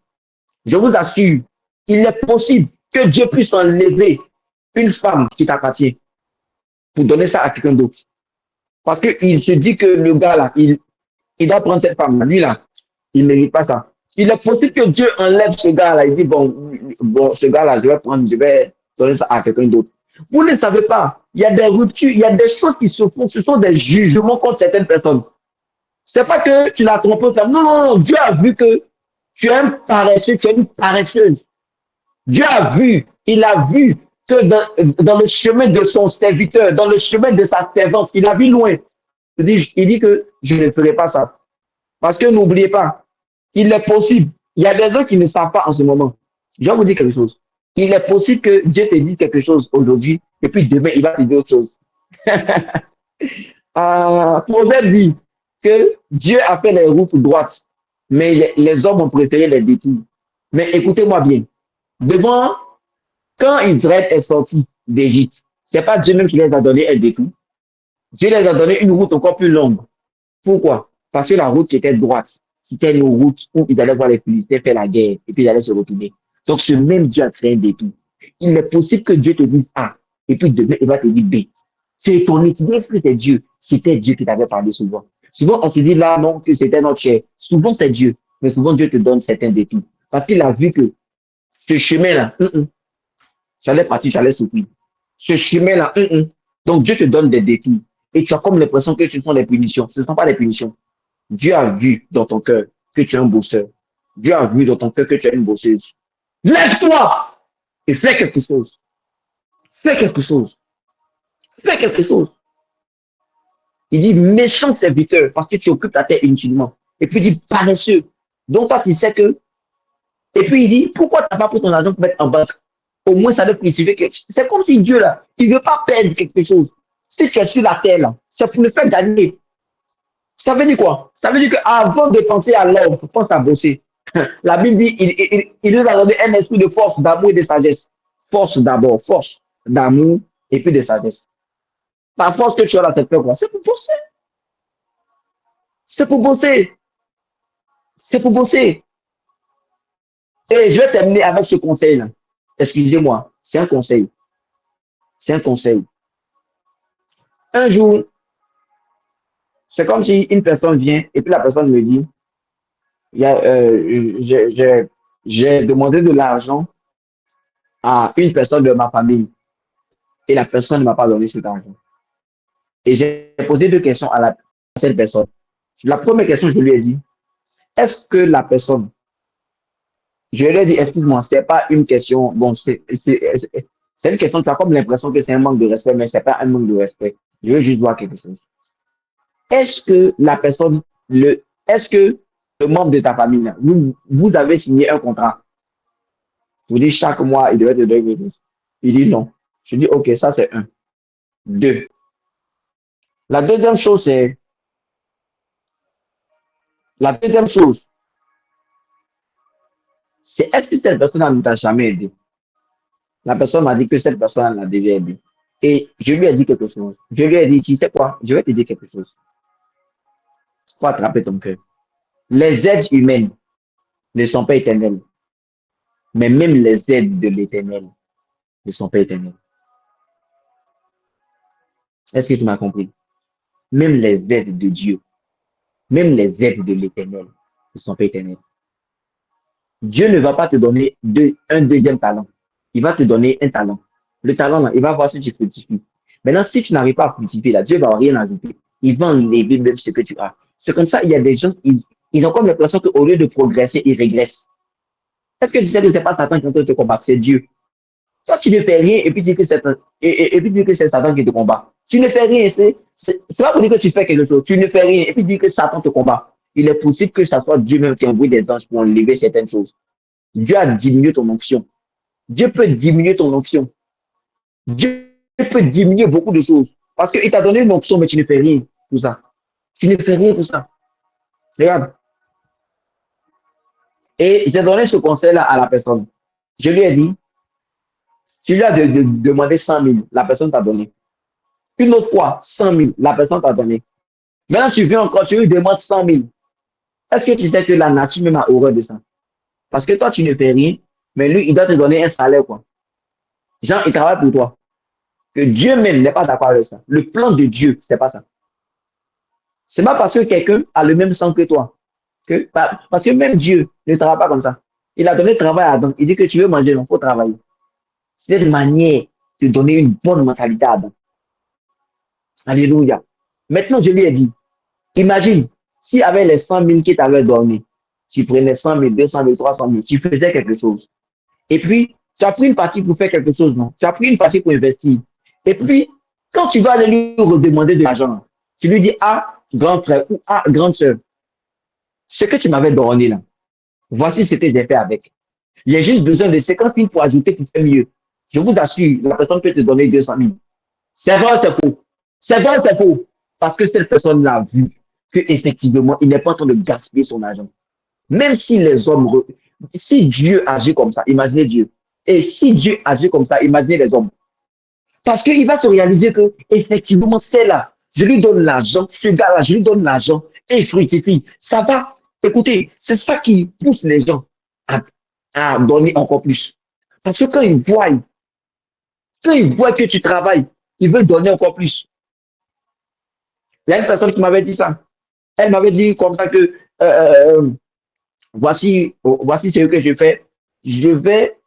Je vous assure, il est possible que Dieu puisse enlever une femme qui t'appartient pour donner ça à quelqu'un d'autre. Parce qu'il se dit que le gars, là, il doit prendre cette femme. Lui, là, il ne mérite pas ça. Il est possible que Dieu enlève ce gars-là. Il dit, bon, ce gars-là, je vais donner ça à quelqu'un d'autre. Vous ne savez pas. Il y a des ruptures, il y a des choses qui se font. Ce sont des jugements contre certaines personnes. Ce n'est pas que tu l'as trompé. Non. Dieu a vu que tu es un paresseux, tu es une paresseuse. Dieu a vu, il a vu que dans le chemin de son serviteur, dans le chemin de sa servante, il a vu loin. Il dit que je ne ferai pas ça. Parce que n'oubliez pas, il est possible. Il y a des gens qui ne savent pas en ce moment. Je vais vous dire quelque chose. Il est possible que Dieu te dise quelque chose aujourd'hui et puis demain, il va te dire autre chose. Proverbe dit que Dieu a fait les routes droites, mais les hommes ont préféré les détours. Mais écoutez-moi bien. Quand Israël est sorti d'Égypte, ce n'est pas Dieu même qui les a donné un détour. Dieu les a donné une route encore plus longue. Pourquoi? Parce que la route qui était droite, c'était une route où ils allaient voir les Philistins faire la guerre et puis ils allaient se retourner. Donc, ce même Dieu a créé un détour. Il est possible que Dieu te dise A et puis demain, il va te dire B. Tu es étonné, tu dis, est-ce que c'est Dieu? C'était Dieu qui t'avait parlé souvent. Souvent, on se dit là, non, que c'était notre chair. Souvent, c'est Dieu. Mais souvent, Dieu te donne certains détours. Parce qu'il a vu que ce chemin-là, j'allais partir, j'allais souffrir. Ce chemin-là, donc Dieu te donne des détours. Et tu as comme l'impression que ce sont des punitions. Ce ne sont pas des punitions. Dieu a vu dans ton cœur que tu es un bosseur. Dieu a vu dans ton cœur que tu es une bosseuse. Lève-toi et fais quelque chose. Fais quelque chose. Fais quelque chose. Il dit méchant serviteur parce que tu occupes ta terre inutilement. Et puis il dit paresseux. Donc toi tu sais que. Et puis il dit pourquoi tu n'as pas pris ton argent pour mettre en banque? Au moins ça doit cultiver que. C'est comme si Dieu là, il ne veut pas perdre quelque chose. Si tu es sur la terre là, c'est pour le faire gagner. Ça veut dire quoi? Ça veut dire qu'avant de penser à l'ordre, pense à bosser. La Bible dit il nous a donné un esprit de force, d'amour et de sagesse. Force d'abord, force, d'amour et puis de sagesse. La force que tu as là, c'est pour quoi? C'est pour bosser. C'est pour bosser. C'est pour bosser. Et je vais terminer avec ce conseil-là. Excusez-moi, c'est un conseil. C'est un conseil. Un jour, c'est comme si une personne vient et puis la personne me dit, il y a, j'ai demandé de l'argent à une personne de ma famille et la personne ne m'a pas donné cet argent. Et j'ai posé deux questions à cette personne. La première question, je lui ai dit, est-ce que la personne, je lui ai dit, excuse-moi, c'est pas une question, bon, c'est une question, tu as comme l'impression que c'est un manque de respect, mais c'est pas un manque de respect. Je veux juste voir quelque chose. Est-ce que la personne, est-ce que le membre de ta famille, là, vous avez signé un contrat? Vous dites chaque mois, il devait te donner quelque chose. Il dit non. Je dis, ok, ça c'est un. Deux. La deuxième chose, c'est est-ce que cette personne ne t'a jamais aidé? La personne m'a dit que cette personne l'a déjà aidé. Et je lui ai dit quelque chose. Je lui ai dit, tu sais quoi, je vais te dire quelque chose. Pour attraper ton cœur. Les aides humaines ne sont pas éternelles. Mais même les aides de l'éternel ne sont pas éternelles. Est-ce que tu m'as compris? Même les aides de Dieu, même les aides de l'éternel ne sont pas éternelles. Dieu ne va pas te donner un deuxième talent. Il va te donner un talent. Le talent, là, il va voir si tu fructifies. Maintenant, si tu n'arrives pas à fructifier, là, Dieu ne va rien ajouter. Il va enlever même ce que tu as. C'est comme ça, il y a des gens, ils ont comme l'impression qu'au lieu de progresser, ils régressent. Est-ce que tu sais que ce n'est pas Satan qui te combat, c'est Dieu? Toi, tu ne fais rien et puis tu dis que c'est Satan qui te combat. Tu ne fais rien, c'est pas pour dire que tu fais quelque chose. Tu ne fais rien et puis tu dis que Satan te combat. Il est possible que ce soit Dieu même qui envoie des anges pour enlever certaines choses. Dieu a diminué ton onction. Dieu peut diminuer ton onction. Dieu peut diminuer beaucoup de choses. Parce qu'il t'a donné une onction, mais tu ne fais rien pour ça. Tu ne fais rien pour ça. Regarde. Et j'ai donné ce conseil-là à la personne. Je lui ai dit, tu lui as demandé 100 000, la personne t'a donné. Une autre fois, 100 000, la personne t'a donné. Maintenant, tu viens encore, tu lui demandes 100 000. Est-ce que tu sais que la nature même a horreur de ça? Parce que toi, tu ne fais rien, mais lui, il doit te donner un salaire, quoi. Genre, il travaille pour toi. Que Dieu même n'est pas d'accord avec ça. Le plan de Dieu, c'est pas ça. C'est pas parce que quelqu'un a le même sang que toi. Parce que même Dieu ne travaille pas comme ça. Il a donné le travail à Adam. Il dit que tu veux manger, il faut travailler. C'est une manière de donner une bonne mentalité à Adam. Alléluia. Maintenant, je lui ai dit, imagine, si avec les 100 000 qui t'avaient donné, tu prenais 100 000, 200 000, 300 000, tu faisais quelque chose. Et puis, tu as pris une partie pour faire quelque chose, non? Tu as pris une partie pour investir. Et puis, quand tu vas aller lui redemander de l'argent, tu lui dis, ah, grand frère ou ah, grande soeur, ce que tu m'avais donné là, voici ce que j'ai fait avec. J'ai juste besoin de 50 000 pour ajouter pour faire mieux. Je vous assure, la personne peut te donner 200 000. C'est vrai, c'est faux. C'est vrai, c'est faux. Parce que cette personne-là a vu qu'effectivement, il n'est pas en train de gaspiller son argent. Même si les hommes, si Dieu agit comme ça, imaginez Dieu. Et si Dieu agit comme ça, imaginez les hommes. Parce qu'il va se réaliser que, effectivement, c'est là. Je lui donne l'argent, ce gars-là, je lui donne l'argent et il fructifie. Ça va. Écoutez, c'est ça qui pousse les gens à donner encore plus. Parce que quand ils voient que tu travailles, ils veulent donner encore plus. Il y a une personne qui m'avait dit ça. Elle m'avait dit comme ça que voici ce que je fais. Je vais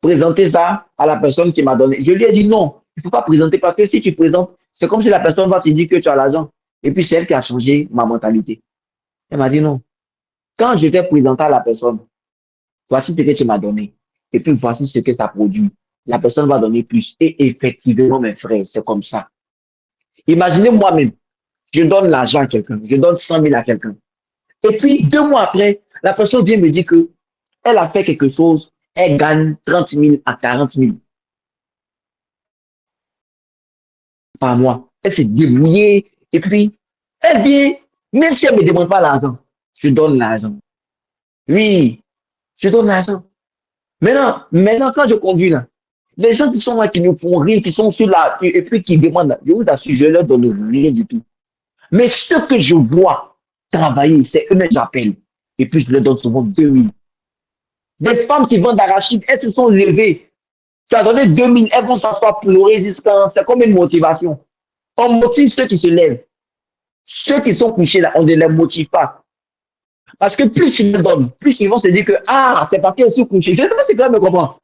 présenter ça à la personne qui m'a donné. Je lui ai dit non, il ne faut pas présenter parce que si tu présentes, c'est comme si la personne va se dire que tu as l'argent. Et puis c'est elle qui a changé ma mentalité. Elle m'a dit non. Quand je vais présenter à la personne, voici ce que tu m'as donné. Et puis voici ce que ça produit. La personne va donner plus. Et effectivement, mes frères, c'est comme ça. Imaginez moi-même, je donne l'argent à quelqu'un, je donne 100 000 à quelqu'un. Et puis, 2 mois après, la personne vient me dire que elle a fait quelque chose, elle gagne 30 000 à 40 000 par mois. Elle s'est débrouillée. Et puis, elle vient, même si elle ne me demande pas l'argent, je donne l'argent. Oui, je donne l'argent. Maintenant, quand je conduis là, les gens qui sont là, qui ne font rien, qui sont sur là, et puis qui demandent, je vous assure, je ne leur donne rien du tout. Mais ce que je vois travailler, c'est eux-mêmes que j'appelle. Et puis, je leur donne souvent 2000. Des femmes qui vendent d'arachide, elles se sont levées. Tu as donné 2000, elles vont s'asseoir pleurer jusqu'à. C'est comme une motivation. On motive ceux qui se lèvent. Ceux qui sont couchés là, on ne les motive pas. Parce que plus tu leur donnes, plus ils vont se dire que, ah, c'est parce qu'ils sont couchés. Je sais pas si tu me comprends.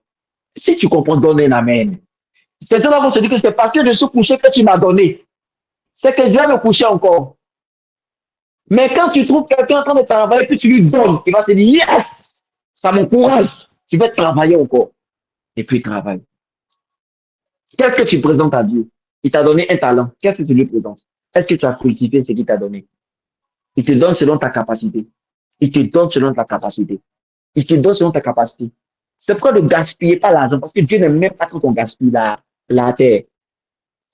Si tu comprends, donne un amen. C'est ça vont se dire que c'est parce que je suis couché que tu m'as donné. C'est que je vais me coucher encore. Mais quand tu trouves quelqu'un en train de travailler, puis tu lui donnes, il va se dire, yes, ça m'encourage. Tu vas travailler encore. Et puis, travaille. Qu'est-ce que tu présentes à Dieu? Il t'a donné un talent. Qu'est-ce que tu lui présentes? Est-ce que tu as cultivé ce qu'il t'a donné? Il te donne selon ta capacité. Il te donne selon ta capacité. Il te donne selon ta capacité. C'est pourquoi ne gaspillez pas l'argent, parce que Dieu n'aime même pas quand on gaspille la terre.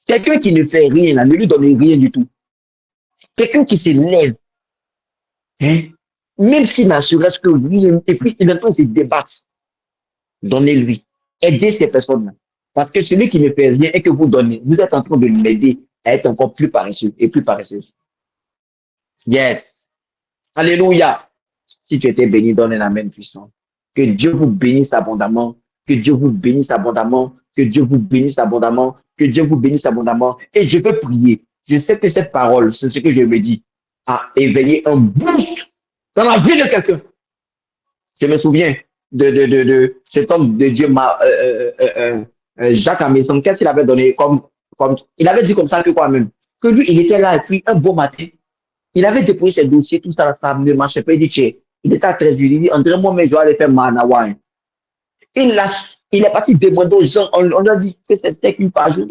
Quelqu'un qui ne fait rien, là, ne lui donne rien du tout. Quelqu'un qui se lève, hein, même s'il n'a serait-ce que rien, et puis il est en train de se débattre, donnez-lui. Aidez ces personnes-là. Parce que celui qui ne fait rien et que vous donnez, vous êtes en train de l'aider à être encore plus paresseux et plus paresseuse. Yes. Alléluia. Si tu étais béni, donne un amen puissant. Que Dieu vous bénisse abondamment. Que Dieu vous bénisse abondamment. Que Dieu vous bénisse abondamment. Que Dieu vous bénisse abondamment. Et je veux prier. Je sais que cette parole, c'est ce que je me dis, a éveillé un boost dans la vie de quelqu'un. Je me souviens de cet homme de Dieu, Jacques Améson. Qu'est-ce qu'il avait donné comme, il avait dit comme ça que quoi même? Que lui, il était là et puis un beau matin, il avait déposé ses dossiers, tout ça, ça ne marchait pas. Il dit, tiens, il était à 13 il dit, on dirait moi, mais je vais aller faire Manawa. Il est parti demander aux gens, on a dit que c'est 5 000 par jour.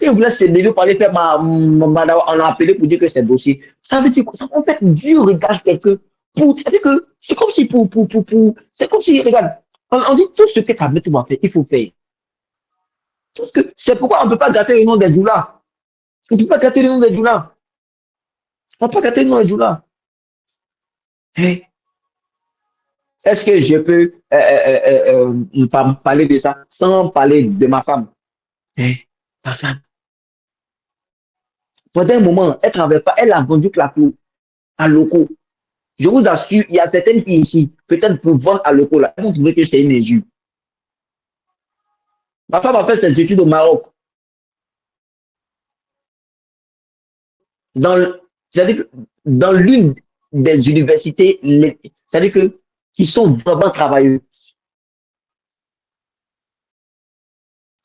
Il voulait se lever pour aller faire Manawa, on l'a appelé pour dire que c'est dossier. Ça veut dire quoi? En fait, Dieu regarde quelqu'un c'est-à-dire que c'est comme si c'est comme si, regarde, on dit tout ce que tu as mis, tu vas faire, il faut faire. C'est pourquoi on ne peut pas gâter le nom des Djoula. On ne peut pas gâter le nom des Djoula. On ne peut pas gâter le nom des Djoula. Hein? Est-ce que je peux parler de ça sans parler de ma femme? Hein? Ma femme. Pendant un moment, elle ne travaille pas, elle a vendu Claplo à locaux. Je vous assure, il y a certaines filles ici, peut-être pour vendre à locaux, là, elles vont trouver que c'est une injure. Ma femme a fait ses études au Maroc. C'est-à-dire que dans l'une des universités, c'est-à-dire que qui sont vraiment travailleux.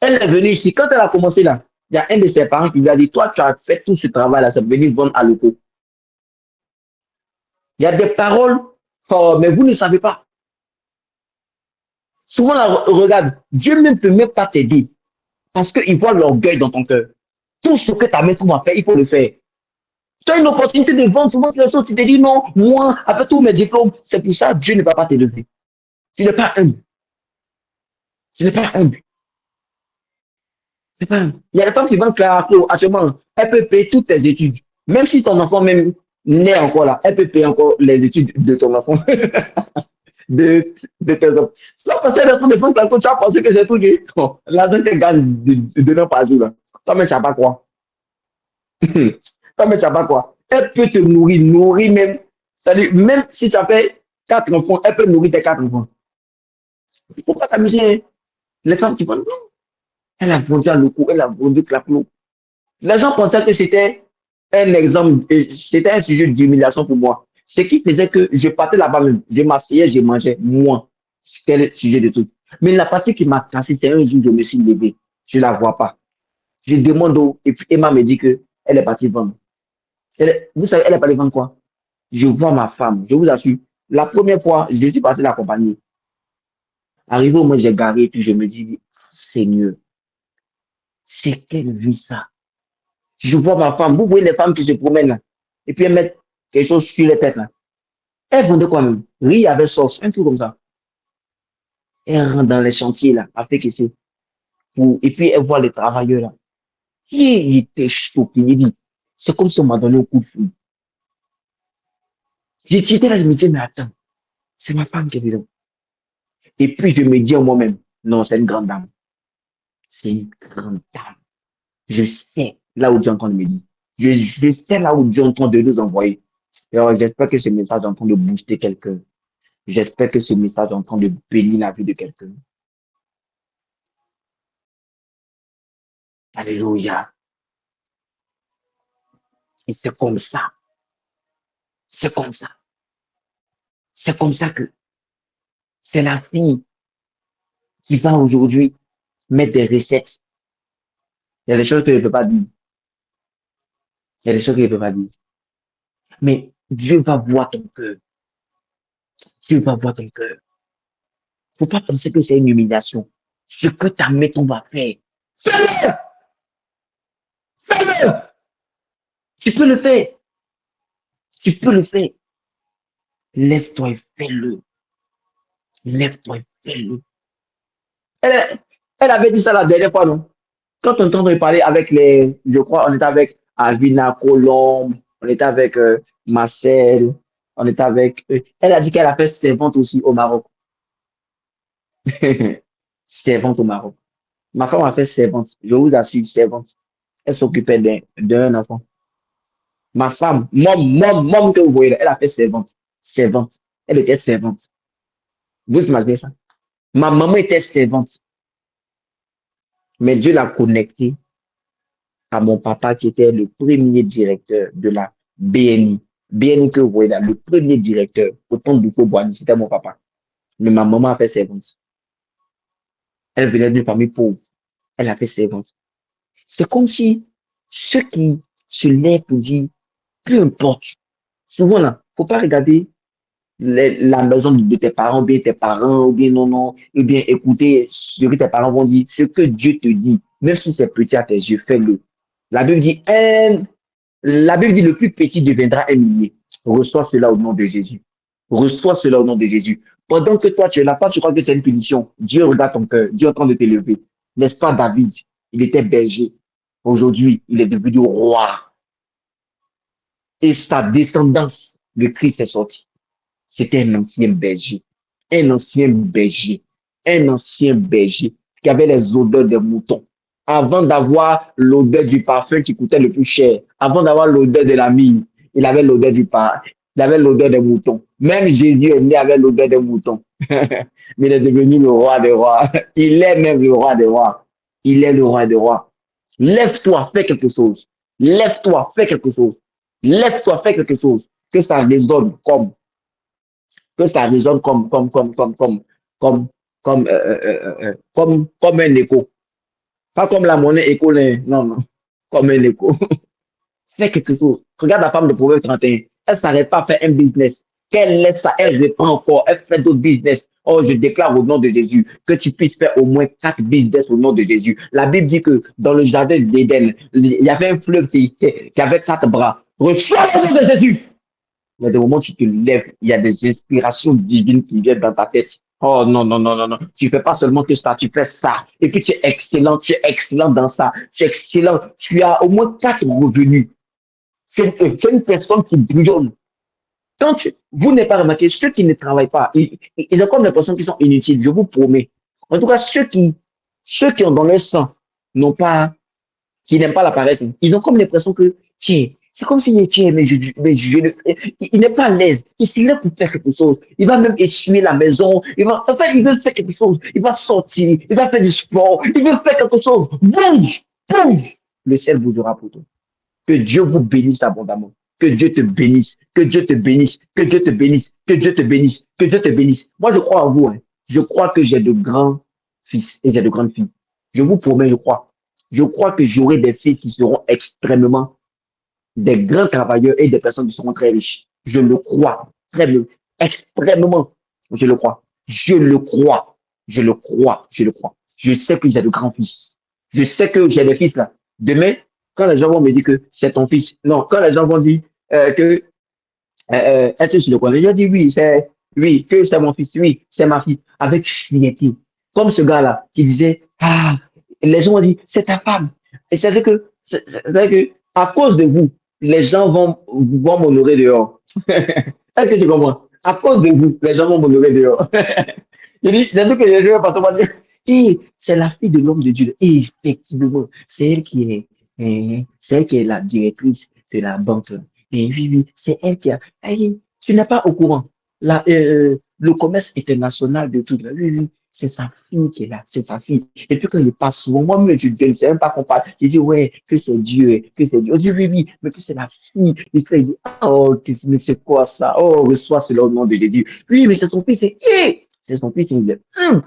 Elle est venue ici. Quand elle a commencé là, il y a un de ses parents qui lui a dit, toi, tu as fait tout ce travail-là, c'est venir vendre à locaux. Il y a des paroles, oh, mais vous ne savez pas. Souvent, là, regarde, Dieu ne peut même pas t'aider parce qu'il voit l'orgueil dans ton cœur. Tout ce que ta main trouve à faire, il faut le faire. Tu as une opportunité de vendre souvent quelque chose, tu te dis non, moi, avec tous mes diplômes, c'est pour ça Dieu ne va pas t'élever. Tu n'es pas humble. Tu n'es pas humble. Il y a des femmes qui vendent Claraco actuellement. Elle peut payer toutes tes études. Même si ton enfant même naît encore là, elle peut payer encore les études de ton enfant. de tes enfants. Si tu as passé le temps de vendre Claraco, tu as pensé que c'est tout. Bon, l'argent qu'elle gagne de l'an par jour là. Toi-même, tu n'as pas quoi. Toi-même, tu n'as pas quoi. Elle peut te nourrir même. C'est-à-dire, même si tu as fait 4 enfants, elle peut nourrir tes 4 enfants. Il ne faut pas s'amuser. Hein. Les femmes qui vendent, non. Elle a vendu à locaux, elle a vendu Claplo. Les gens pensaient que c'était un exemple, c'était un sujet d'humiliation pour moi. Ce qui faisait que je partais là-bas même, je m'asseyais, je mangeais, moi. C'était le sujet de tout. Mais la partie qui m'a cassé, c'est un jour, je me suis levé. Je ne la vois pas. Je demande où, et puis Emma me dit qu'elle est partie vendre. Vous savez, elle est partie vendre quoi? Je vois ma femme, je vous assure. La première fois, je suis passé l'accompagner. Arrivé au moins, j'ai garé, et puis je me dis, Seigneur, c'est quelle vie ça? Je vois ma femme, vous voyez les femmes qui se promènent là, et puis elles mettent quelque chose sur les têtes là. Elles vendent quoi même? Riz avec sauce, un truc comme ça. Elles rentrent dans les chantiers là, avec ici. Et puis elles voient les travailleurs là. Il était choqué, il dit, c'est comme si on m'a donné un coup de fou. J'étais là, je me disais, mais attends, c'est ma femme qui est là. Et puis je me dis en moi-même, non, c'est une grande dame. C'est une grande dame. Je sais là où Dieu est en train de me dire. Je sais là où Dieu est en train de nous envoyer. Et alors, j'espère que ce message est en train de booster quelqu'un. J'espère que ce message est en train de bénir la vie de quelqu'un. Alléluia. Et c'est comme ça. C'est comme ça. C'est comme ça que c'est la fille qui va aujourd'hui mettre des recettes. Il y a des choses qu'elle ne peut pas dire. Il y a des choses qu'elle ne peut pas dire. Mais Dieu va voir ton cœur. Dieu va voir ton cœur. Faut pas penser que c'est une humiliation. Ce que ta maison va faire, fais-le! Fais-le! Tu peux le faire. Tu peux le faire. Lève-toi et fais-le. Lève-toi et fais-le. Elle, elle avait dit ça la dernière fois, non? Quand on entend parler avec je crois, on était avec Avina Colombe, on était avec Marcel, on était avec. Elle a dit qu'elle a fait servante aussi au Maroc. Servante au Maroc. Ma femme a fait servante. Je vous assure, servante. Elle s'occupait d'un enfant. Ma femme, mom que vous voyez là, elle a fait servante. Servante. Elle était servante. Vous imaginez ça? Ma maman était servante. Mais Dieu l'a connectée à mon papa qui était le premier directeur de la BNI. BNI que vous voyez là, le premier directeur, autant de faux bois, c'était mon papa. Mais ma maman a fait servante. Elle venait d'une famille pauvre. Elle a fait servante. C'est comme si ceux qui se lèvent pour dire, peu importe, souvent là, faut pas regarder la maison de tes parents, ou bien tes parents, ou bien non, non, ou bien écouter ce que tes parents vont dire, ce que Dieu te dit, même si c'est petit à tes yeux, fais-le. La Bible dit, la Bible dit, le plus petit deviendra un millier. Reçois cela au nom de Jésus. Reçois cela au nom de Jésus. Pendant que toi, tu es là, pas tu crois que c'est une punition. Dieu regarde ton cœur. Dieu est en train de t'élever. N'est-ce pas, David? Il était berger. Aujourd'hui, il est devenu roi. Et sa descendance, le Christ est sorti. C'était un ancien berger. Un ancien berger. Un ancien berger qui avait les odeurs des moutons. Avant d'avoir l'odeur du parfum qui coûtait le plus cher, avant d'avoir l'odeur de la mine, il avait l'odeur du parfum, il avait l'odeur des moutons. Même Jésus est né avec l'odeur des moutons. Mais il est devenu le roi des rois. Il est même le roi des rois. Il est le roi des rois. Lève-toi, fais quelque chose. Lève-toi, fais quelque chose. Lève-toi, fais quelque chose. Que ça résonne que ça résonne comme, comme un écho. Pas comme la monnaie écho, non, non, comme un écho. Fais quelque chose. Regarde la femme de Proverbe 31. Elle ne s'arrête pas à faire un business. Qu'elle laisse ça, elle reprend encore, elle fait d'autres business. Oh, je déclare au nom de Jésus que tu puisses faire au moins 4 business au nom de Jésus. La Bible dit que dans le jardin d'Éden, il y avait un fleuve qui avait 4 bras. Reçois le nom de Jésus. Il y a des moments où tu te lèves, il y a des inspirations divines qui viennent dans ta tête. Oh non, non, non, non, non. Tu ne fais pas seulement que ça, tu fais ça. Et puis tu es excellent dans ça. Tu es excellent. Tu as au moins 4 revenus. C'est une personne qui bouillonne. Vous n'avez pas remarqué, ceux qui ne travaillent pas, ils ont comme l'impression qu'ils sont inutiles, je vous promets. En tout cas, ceux qui ont dans leur sang, n'ont pas, qui n'aiment pas la paresse, ils ont comme l'impression que, tiens, c'est comme s'il tiens, il n'est pas à l'aise. Il s'est là pour faire quelque chose. Il va même essuyer la maison. Enfin, il veut faire quelque chose. Il va sortir. Il va faire du sport. Il veut faire quelque chose. Bouge! Bouge! Le ciel bougera pour toi. Que Dieu vous bénisse abondamment. Que Dieu te bénisse. Que Dieu te bénisse. Que Dieu te bénisse. Que Dieu te bénisse. Que Dieu te bénisse. Moi, je crois en vous. Hein. Je crois que j'ai de grands fils et j'ai de grandes filles. Je vous promets, je crois. Je crois que j'aurai des filles qui seront extrêmement des grands travailleurs et des personnes qui seront très riches. Je le crois. Très bien. Extrêmement. Je le crois. Je le crois. Je le crois. Je le crois. Je sais que j'ai de grands fils. Je sais que j'ai des fils là. Demain, quand les gens vont me dire que c'est ton fils, non, quand les gens vont dire que est-ce que je le connais, je dis oui, que c'est mon fils, oui, c'est ma fille, avec fierté. Comme ce gars-là qui disait, ah, les gens ont dit, c'est ta femme. Et c'est-à-dire que à cause de vous, les gens vont m'honorer dehors. Est-ce que tu comprends? À cause de vous, les gens vont m'honorer dehors. Je dis, c'est tout que je vais passer par dire. Et c'est la fille de l'homme de Dieu. Et effectivement, c'est elle qui est la directrice de la banque. Et oui, oui, c'est elle qui a. Hey, tu n'es pas au courant. le commerce international de tout. Oui, oui, c'est sa fille qui est là, c'est sa fille. Et puis quand il passe souvent, moi-même, je ne sais même pas qu'on parle. Il dit, ouais, que c'est Dieu, que c'est Dieu. Je dis, oui, oui, mais que c'est la fille. Et puis il dit, oh, mais c'est quoi ça? Oh, reçois cela au nom de Jésus. Oui, mais c'est son fils, c'est son fils, il est humble.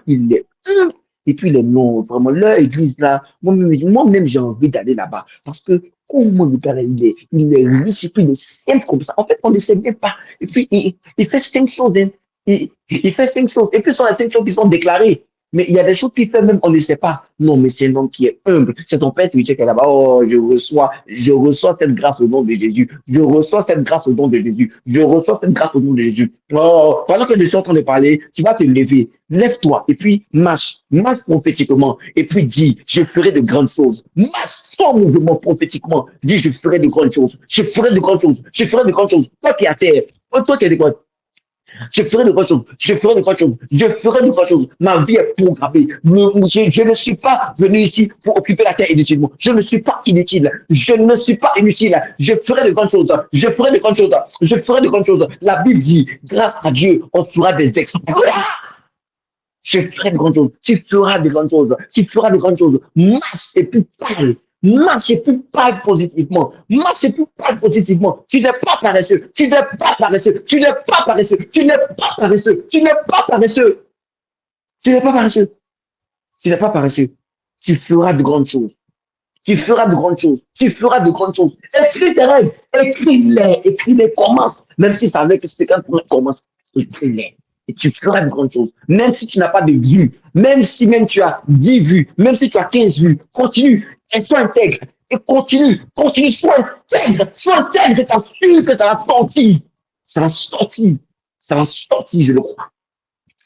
Et puis les noms, vraiment, leur église là, moi-même, j'ai envie d'aller là-bas. Parce que comment le père, il est riche, et puis il est simple comme ça. En fait, on ne sait même pas. Et puis, il fait 5 choses. Hein. Il fait 5 choses. Et puis, ce sont les 5 choses qui sont déclarées. Mais il y a des choses qu'il fait même, on ne sait pas. Non, mais c'est un homme qui est humble. C'est ton père spirituel qui est là-bas. Oh, je reçois cette grâce au nom de Jésus. Je reçois cette grâce au nom de Jésus. Je reçois cette grâce au nom de Jésus. Oh, pendant que je suis en train de parler, tu vas te lever. Lève-toi et puis marche. Marche prophétiquement. Et puis dis, je ferai de grandes choses. Marche sans mouvement prophétiquement. Dis, je ferai de grandes choses. Je ferai de grandes choses. Je ferai de grandes choses. Toi qui es à terre. Toi qui es de quoi? Je ferai de grandes choses. Je ferai de grandes choses. Je ferai de grandes choses. Ma vie est programmée. Je ne suis pas venu ici pour occuper la terre inutilement. Je ne suis pas inutile. Je ne suis pas inutile. Je ferai de grandes choses. Je ferai de grandes choses. Je ferai de grandes choses. La Bible dit, grâce à Dieu, on fera des exploits. Je ferai de grandes choses. Tu feras de grandes choses. Tu feras de grandes choses. Marche et puis parle. Marche et puis parle positivement. Marche et puis parle positivement. Tu n'es pas paresseux. Tu n'es pas paresseux. Tu n'es pas paresseux. Tu n'es pas paresseux. Tu n'es pas paresseux. Tu n'es pas paresseux. Tu n'es pas paresseux. Tu feras de grandes choses. Tu feras de grandes choses. Tu feras de grandes choses. Écris tes rêves. Écris-les. Écris-les. Commence. Même si c'est avec 50 commence. Écris-les. Et tu feras de grandes choses. Même si tu n'as pas de vues. Même si même tu as 10 vues. Même si tu as 15 vues. Continue. Et sois intègre. Et continue. Continue. Sois intègre. Sois intègre. Je t'assure que ça va sortir. Ça va sortir. Ça va sortir. Je le crois.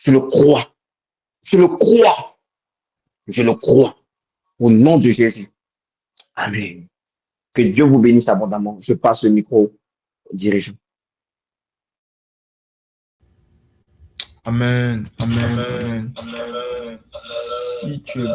Je le crois. Je le crois. Je le crois. Au nom de Jésus. Amen. Que Dieu vous bénisse abondamment. Je passe le micro au dirigeant. Amen. Amen. Amen. Si tu es